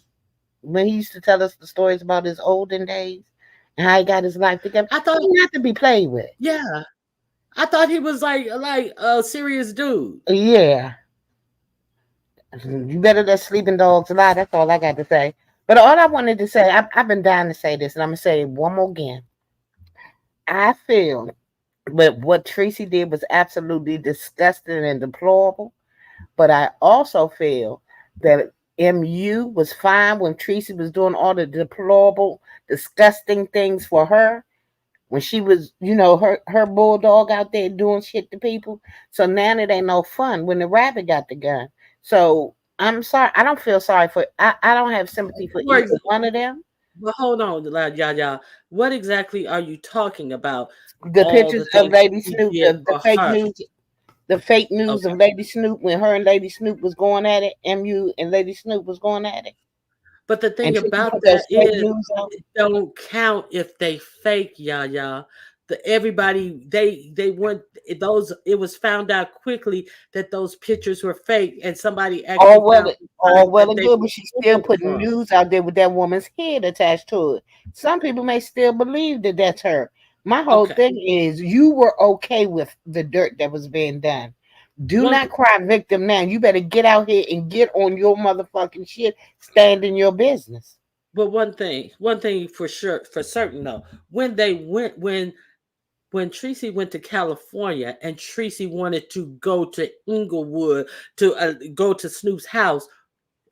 when he used to tell us the stories about his olden days and how he got his life together? I thought, He not to be played with. yeah, I thought he was like a serious dude. Yeah, you better let sleeping dogs lie. That's all I got to say. But all I wanted to say, I've been dying to say this, and I'm gonna say it one more again. I feel that what Tracy did was absolutely disgusting and deplorable. But I also feel that MU was fine when Tracy was doing all the deplorable, disgusting things for her. When she was, her bulldog out there doing shit to people. So now it ain't no fun when the rabbit got the gun. So I'm sorry. I don't feel sorry for. I don't have sympathy for For either ex- one of them. But hold on, y'all. What exactly are you talking about? The All pictures the of things Lady she Snoop, did the for fake her. news, the fake news Okay. of Lady Snoop when her and Lady Snoop was going at it. MU and Lady Snoop was going at it, But the and thing Tricky about put those that fake is, news out. it don't count if they fake, y'all. Everybody they went those. It was found out quickly that those pictures were fake, and somebody actually found the All site well that and they good, were but she's still pulled putting from. news out there with that woman's head attached to it. Some people may still believe that that's her. My whole Okay. thing is, you were okay with the dirt that was being done. Do One not cry victim now. You better get out here and get on your motherfucking shit. Stand in your business. but one thing for sure, for certain though, when Tracy went to California and Tracy wanted to go to Inglewood to go to Snoop's house,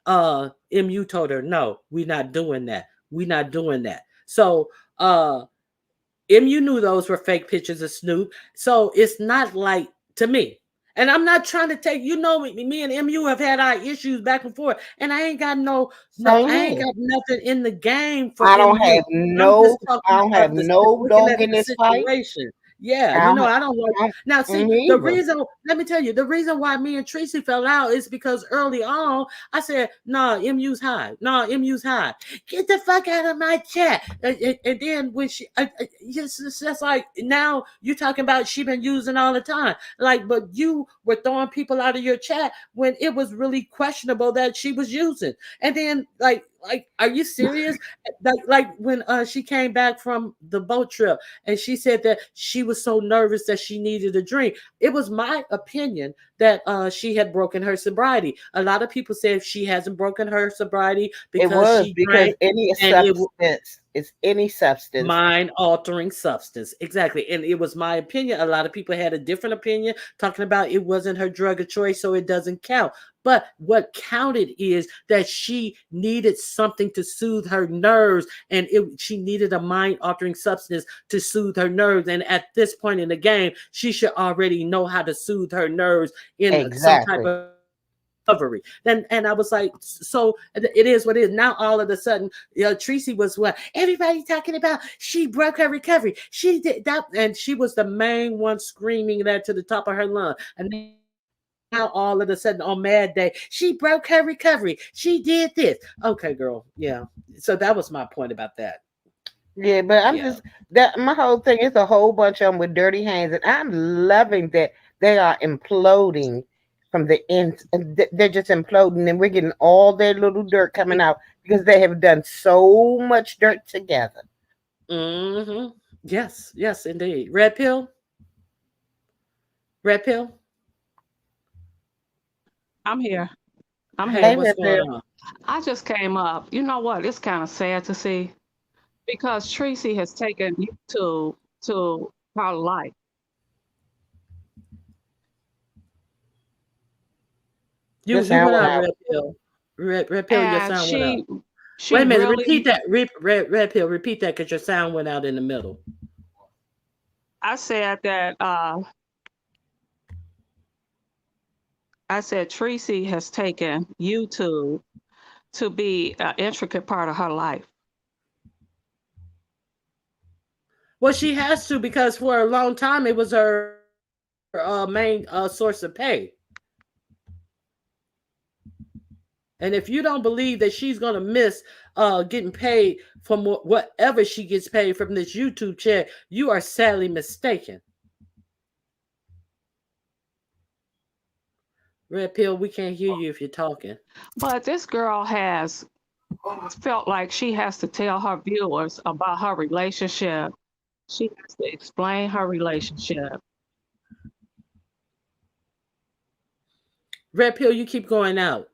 MU told her, no, we're not doing that. We're not doing that. So MU knew those were fake pictures of Snoop. So it's not like, to me. And I'm not trying to take, me and MU have had our issues back and forth. And I ain't got Same I ain't here. got nothing in the game for I don't MU. have I'm just no, I talking don't have about no looking dog at in the this fight. situation. Yeah, I don't have, I don't like. I Now, don't, see, me the either. reason. Let me tell you, the reason why me and Tracy fell out is because early on I said, "Nah, MU's high. Nah, MU's high. Get the fuck out of my chat." And then when it's just like now you're talking about she been using all the time. Like, but you were throwing people out of your chat when it was really questionable that she was using. And then are you serious? Like when she came back from the boat trip and she said that she was so nervous that she needed a drink. It was my opinion that she had broken her sobriety. A lot of people say she hasn't broken her sobriety It because was she because drank any and substance is any substance. mind altering substance. Exactly. And it was my opinion. A lot of people had a different opinion talking about it wasn't her drug of choice, so it doesn't count. But what counted is that she needed something to soothe her nerves, and she needed a mind altering substance to soothe her nerves. And at this point in the game, she should already know how to soothe her nerves in some type Exactly. of recovery. And I was like, so it is what it is. Now all of a sudden, Tracy was what everybody talking about. She broke her recovery. She did that, and she was the main one screaming that to the top of her lung. And now all of a sudden on Mad Day, she broke her recovery. She did this. Okay, girl. Yeah. So that was my point about that. Yeah, but I'm Yeah. just that my whole thing is a whole bunch of them with dirty hands, and I'm loving that they are imploding from the end. They're just imploding, and we're getting all their little dirt coming out because they have done so much dirt together. Mm-hmm. Yes. Yes, indeed. Red pill. Red pill. I'm here. I'm Hey, Hey, here. what's Red going Pill. on? I just came up. You know what? It's kind of sad to see because Tracy has taken YouTube to her life, Your You sound went went out, out. red pill. Red pill, your and sound went out. she Wait a minute, really. repeat that. Red pill, repeat that because your sound went out in the middle. I said that. I said Tracy has taken YouTube to be an intricate part of her life. Well, she has to because for a long time it was her main source of pay. And if you don't believe that she's gonna miss getting paid from whatever she gets paid from this YouTube check, you are sadly mistaken. Red pill, we can't hear you if you're talking. But this girl has felt like she has to tell her viewers about her relationship. She has to explain her relationship. Red pill, you keep going out.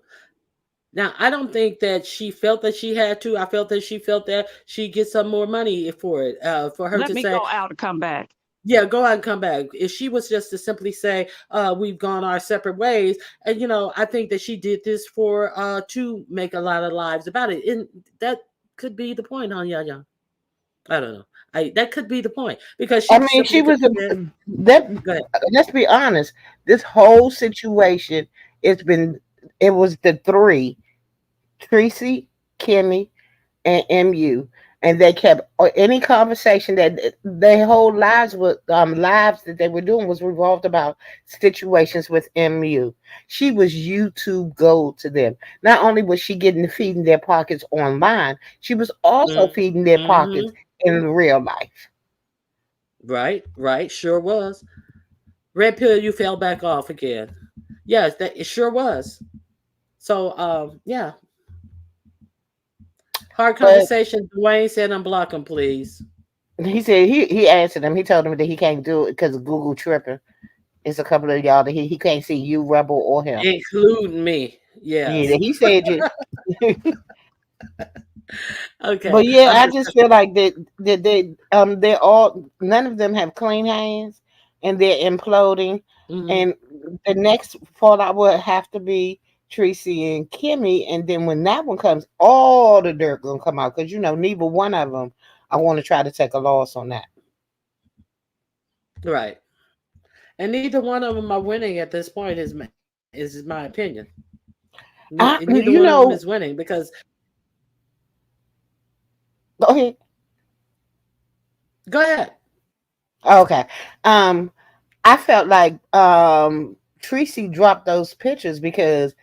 Now, I don't think that she felt that she had to. I felt that she felt that she gets some more money for it. For her Let to me say, go out and come back. yeah, go out and come back. If she was just to simply say, we've gone our separate ways, and I think that she did this for to make a lot of lives about it. And that could be the point, huh, yeah. I don't know. That could be the point because I she mean, simply she could was have said, that. go ahead. Let's be honest. This whole situation, it's been. It was the three: Tracy, Kimmy, and MU, and they kept any conversation that their whole lives were lives that they were doing was revolved about situations with MU. She was YouTube gold to them. Not only was she getting feeding their pockets online, she was also feeding their Mm-hmm. pockets in real life. Right, right, sure was. Red pill, you fell back off again. Yes, that it sure was. So, yeah, hard But conversation. Dwayne said, "Unblock him, please," he said he answered him. He told him that he can't do it because of Google tripping. It's a couple of y'all that he can't see you, Rebel, or him. including me. Yeah, Yes. he said you. Okay. But yeah, I'm I just. just feel like they're all none of them have clean hands, and they're imploding. Mhm. And the next fallout will have to be Tracy and Kimmy, and then when that one comes, all the dirt gonna come out because neither one of them. I want to try to take a loss on that. Right. And neither one of them are winning at this point. Is my opinion. I, Neither you one of them know, is winning because go ahead. go ahead. Okay. Um, I felt like Tracy dropped those pictures because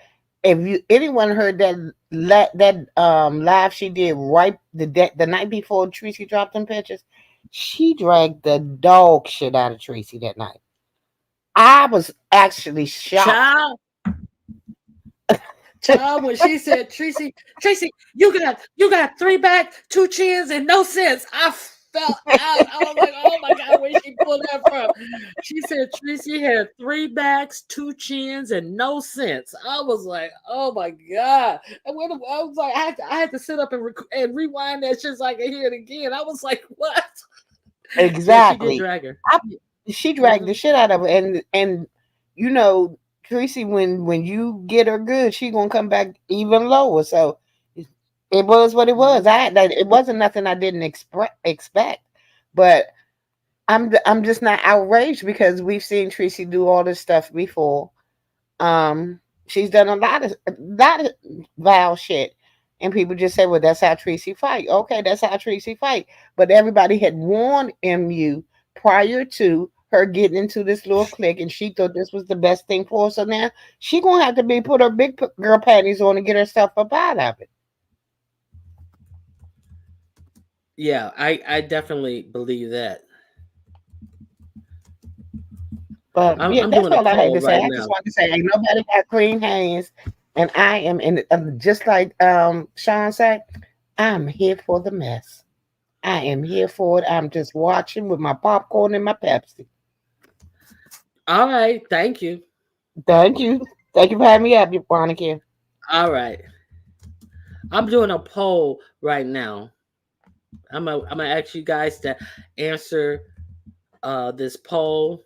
if anyone heard that live she did right the night before Tracy dropped them pictures, she dragged the dog shit out of Tracy that night. I was actually shocked. Child, child, when she said, Tracy, you got three back, two chins, and no sense. I felt out. I was like, oh my God, where she pulled that from? She said Tracy had three backs, two chins, and no sense. I was like, oh my God. And when I was like, I had to sit up and rewind that shit so I could hear it again. I was like, what? Yeah, she did Exactly. drag her. I, she dragged Mhm. the shit out of her, and you know Tracy, when you get her good, she gonna come back even lower. So it was what it was. Mhm. It wasn't nothing I didn't expect, but I'm just not outraged because we've seen Tracy do all this stuff before. She's done a lot of vile shit, and people just say, "Well, that's how Tracy fight." Okay, that's how Tracy fight. But everybody had warned MU prior to her getting into this little clique, and she thought this was the best thing for her. So now she gonna have to be put her big girl panties on and get herself up out of it. Yeah, I definitely believe that. But I'm, yeah, I'm that's doing a all I had poll to say. right I just now. want to say, ain't nobody got clean hands, and I am in. Just like Sean said, I'm here for the mess. I am here for it. I'm just watching with my popcorn and my Pepsi. All right, thank you. Thank you. Thank you for having me up, Monica. All right, I'm doing a poll right now. I'm gonna ask you guys to answer this poll.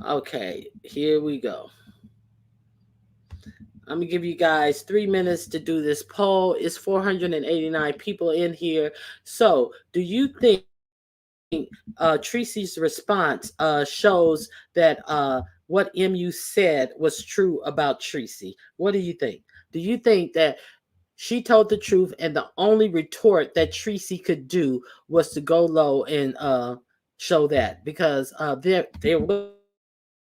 Okay, here we go. I'm gonna give you guys 3 minutes to do this poll. It's 489 people in here. So, do you think Tracy's response shows that what MU said was true about Tracy? What do you think? Do you think that she told the truth and the only retort that Tracy could do was to go low and show that? Because there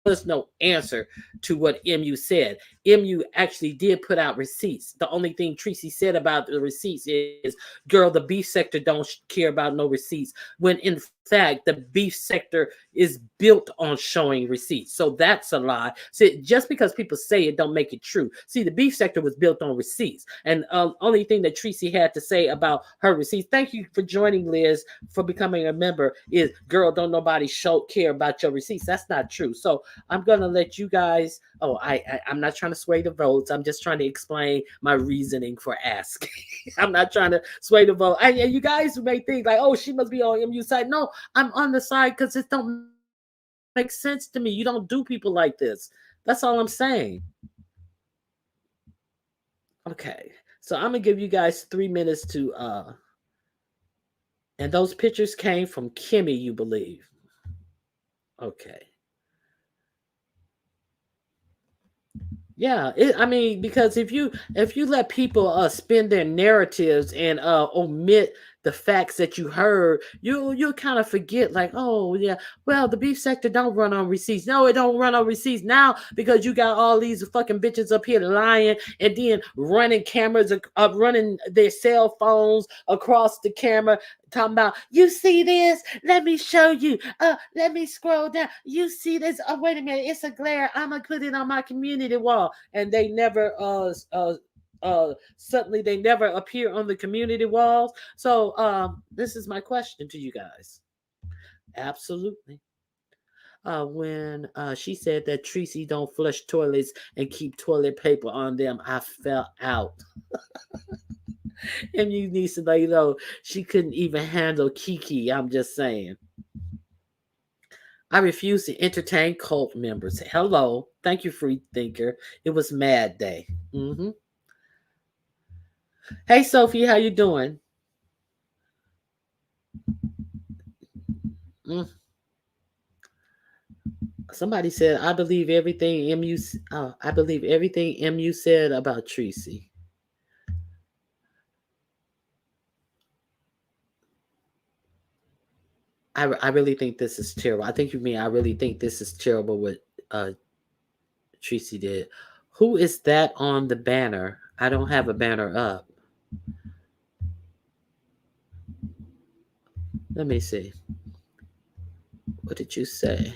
was no answer to what MU said. MU actually did put out receipts. The only thing Tracy said about the receipts is, girl, the beef sector don't care about no receipts. When in fact, the beef sector is built on showing receipts. So that's a lie. See, just because people say it don't make it true. See, the beef sector was built on receipts. And only thing that Tracy had to say about her receipts, thank you for joining, Liz, for becoming a member, is, girl, don't nobody care about your receipts. That's not true. So I'm gonna let you guys. Oh, I'm not trying to sway the votes. I'm just trying to explain my reasoning for asking. I'm not trying to sway the vote. And you guys may think like, oh, she must be on MU side. No, I'm on the side because it don't make sense to me. You don't do people like this. That's all I'm saying. Okay, so I'm gonna give you guys 3 minutes to and those pictures came from Kimmy, you believe? Okay. Yeah, I mean, because if you let people spin their narratives and omit the facts that you heard, you'll kind of forget, like, oh yeah, well, the beef sector don't run on receipts. No, it don't run on receipts now because you got all these fucking bitches up here lying and then running cameras, running their cell phones across the camera, talking about, you see this? Let me show you. Let me scroll down. You see this? Oh, wait a minute, it's a glare. I'm gonna put it on my community wall. And they never suddenly they never appear on the community walls. So this is my question to you guys. Absolutely. When she said that Tracy don't flush toilets and keep toilet paper on them, I fell out. And you need to know she couldn't even handle Kiki. I'm just saying. I refuse to entertain cult members. Hello. Thank you, free thinker. It was Mad Day. Mm-hmm. Hey, Sophie, how you doing? Mm. Somebody said, I believe everything MU said about Tracy. I really think this is terrible. I think you mean I really think this is terrible what Tracy did. Who is that on the banner? I don't have a banner up. Let me see. What did you say?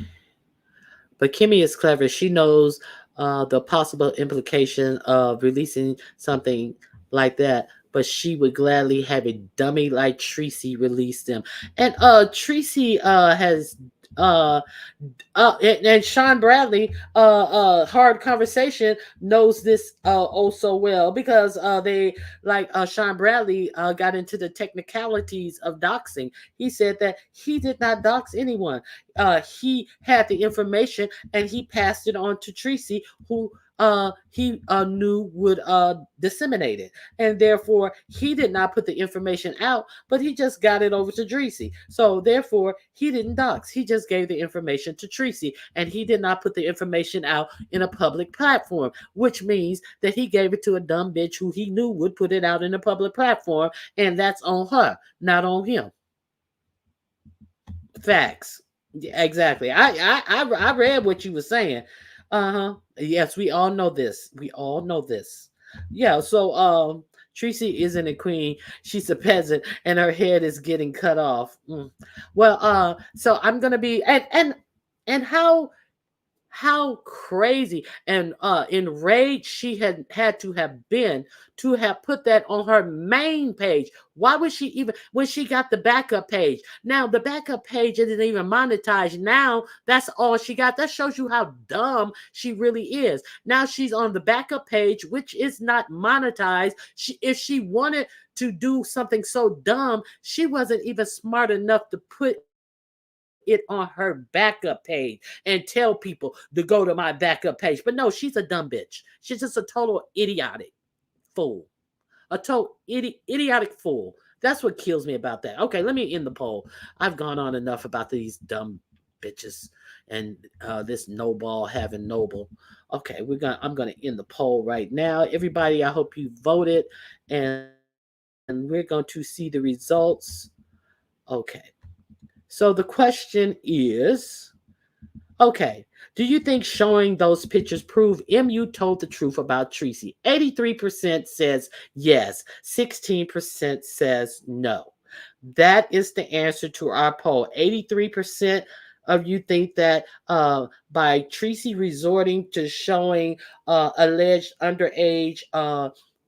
But Kimmy is clever. She knows the possible implication of releasing something like that. But she would gladly have a dummy like Tracy release them. And Tracy has and Sean Bradley, Hard Conversation, knows this oh so well because they like Sean Bradley got into the technicalities of doxing. He said that he did not dox anyone. He had the information and he passed it on to Tracy, who he knew would disseminate it, and therefore he did not put the information out, but he just got it over to Tracy. So therefore he didn't dox, he just gave the information to Tracy, and he did not put the information out in a public platform, which means that he gave it to a dumb bitch who he knew would put it out in a public platform, and that's on her, not on him. Facts. Yeah, exactly. I read what you were saying. Yes, we all know this. We all know this. Yeah, so Tracy isn't a queen. She's a peasant and her head is getting cut off. Well, so I'm gonna be and how crazy and enraged she had to have been to have put that on her main page. Why would she even, when she got the backup page? Now the backup page isn't even monetized. Now that's all she got. That shows you how dumb she really is. Now she's on the backup page, which is not monetized. If she wanted to do something so dumb, she wasn't even smart enough to put it on her backup page and tell people to go to my backup page. But no, she's a dumb bitch. She's just a total idiotic fool. A total idiotic fool. That's what kills me about that. Okay, let me end the poll. I've gone on enough about these dumb bitches and this no ball having noble. Okay, I'm gonna end the poll right now. Everybody, I hope you voted, and we're going to see the results. Okay. So the question is, okay, do you think showing those pictures prove MU told the truth about Tracy? 83% says yes, 16% says no. That is the answer to our poll. 83% of you think that by Tracy resorting to showing alleged underage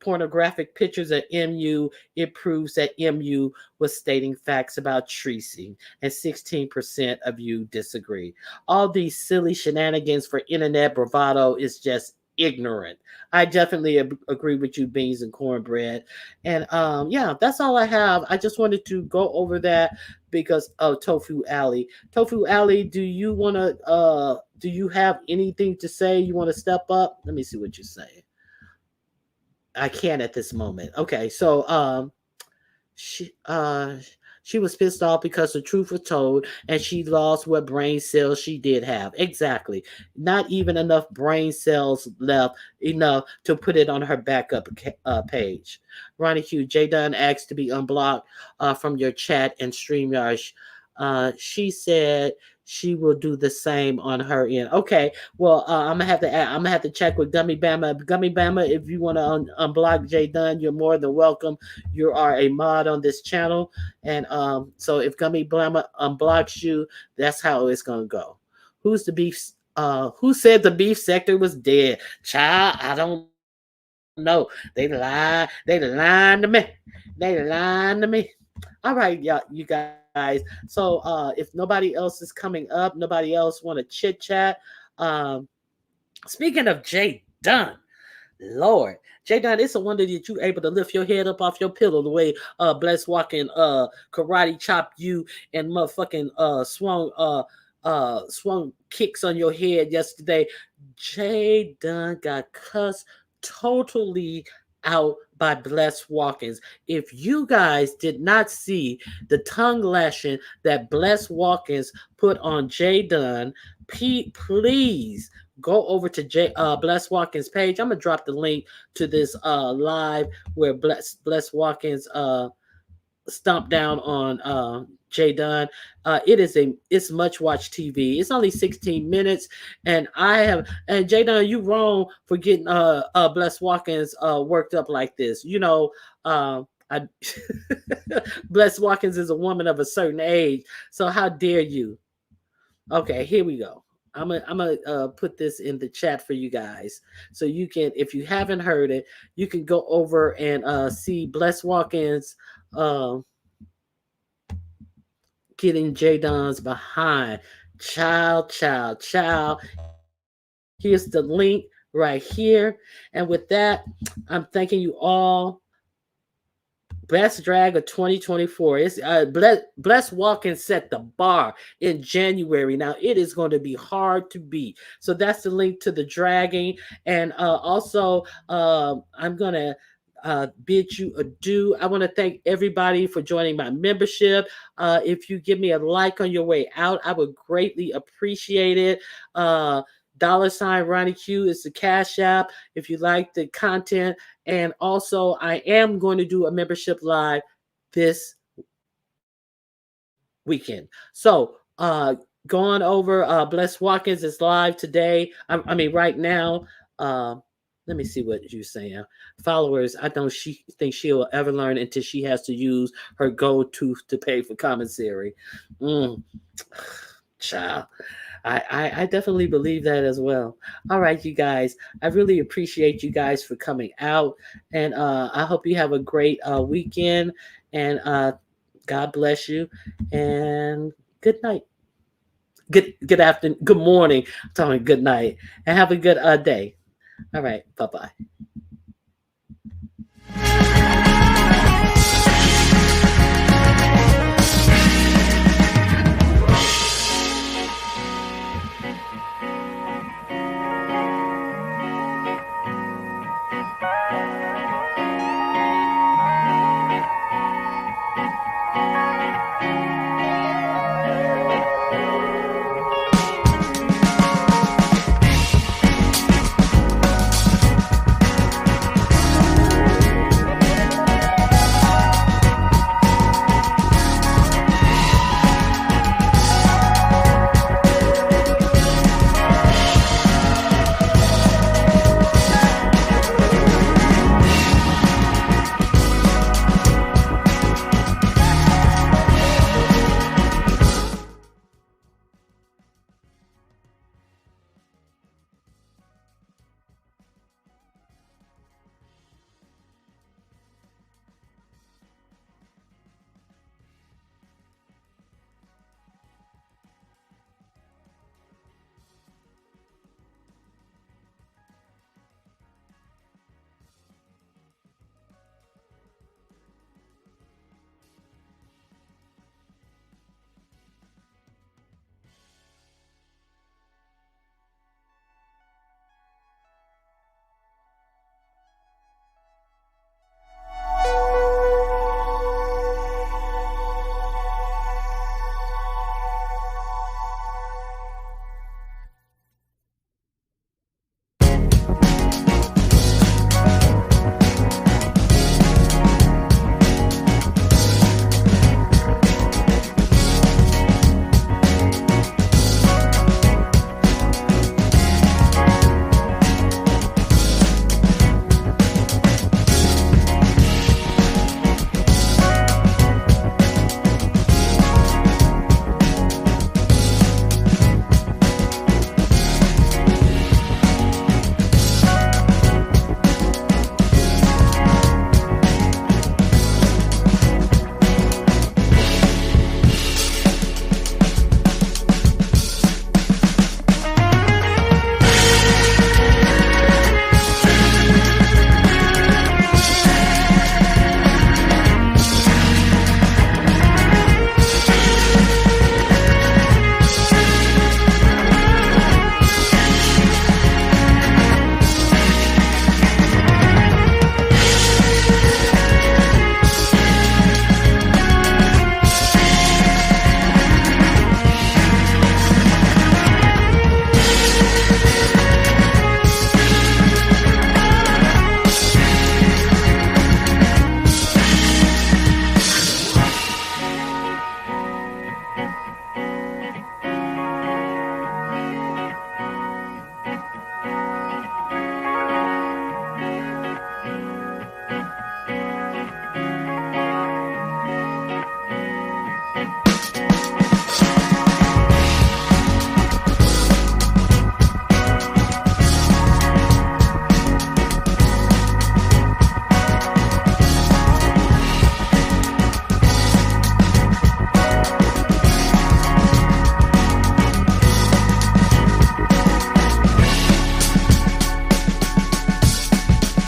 pornographic pictures of MU, it proves that MU was stating facts about Tracy, and 16% of you disagree. All these silly shenanigans for internet bravado is just ignorant. I definitely agree with you, beans and cornbread. And yeah, that's all I have. I just wanted to go over that because Tofu Alley. Tofu Alley, do you have anything to say? You want to step up? Let me see what you say. I can't at this moment. Okay, so She was pissed off because the truth was told and she lost what brain cells she did have. Exactly. Not even enough brain cells left enough to put it on her backup page. Ronnie Q, J Dunn asked to be unblocked from your chat and StreamYard. She said she will do the same on her end. Okay, well, I'm gonna have to check with Gummy Bama. Gummy Bama, if you want to unblock J Dunn, you're more than welcome. You are a mod on this channel, and so if Gummy Bama unblocks you, that's how it's gonna go. Who's the beef? Who said the beef sector was dead? Child, I don't know. They lied. They lying to me. They lying to me. All right, y'all, you guys. So if nobody else is coming up, nobody else want to chit chat. Um, Speaking of Jay Dunn, Lord, Jay Dunn, it's a wonder that you able to lift your head up off your pillow the way Bless Walking karate chopped you and motherfucking swung kicks on your head yesterday. Jay Dunn got cussed totally out by Bless Watkins. If you guys did not see the tongue lashing that Bless Watkins put on Jay Dunn, please go over to Bless Watkins' page. I'm gonna drop the link to this live where Bless Watkins stomped down on Jay Dunn. It's much watch TV. It's only 16 minutes, and Jay Dunn, you wrong for getting Bless Watkins worked up like this. You know, I Bless Watkins is a woman of a certain age, so how dare you? Okay, here we go. I'm gonna put this in the chat for you guys, so you can, if you haven't heard it, you can go over and see Bless Watkins getting Jay Dunn's behind. Child. Here's the link right here, and with that, I'm thanking you all. Best drag of 2024. It's Bless Watkins set the bar in January. Now it is going to be hard to beat. So that's the link to the dragging. And also I'm gonna bid you adieu. I want to thank everybody for joining my membership. If you give me a like on your way out, I would greatly appreciate it. $ Ronnie Q is the Cash App if you like the content. And also, I am going to do a membership live this weekend. So, going over, Bless Watkins is live today. I mean, right now. Let me see what you're saying. Followers, I don't think she'll ever learn until she has to use her gold tooth to pay for commissary. Child. I definitely believe that as well. All right, you guys. I really appreciate you guys for coming out. And I hope you have a great weekend. And God bless you. And good night. Good afternoon. Good morning. I'm talking good night. And have a good day. All right. Bye-bye.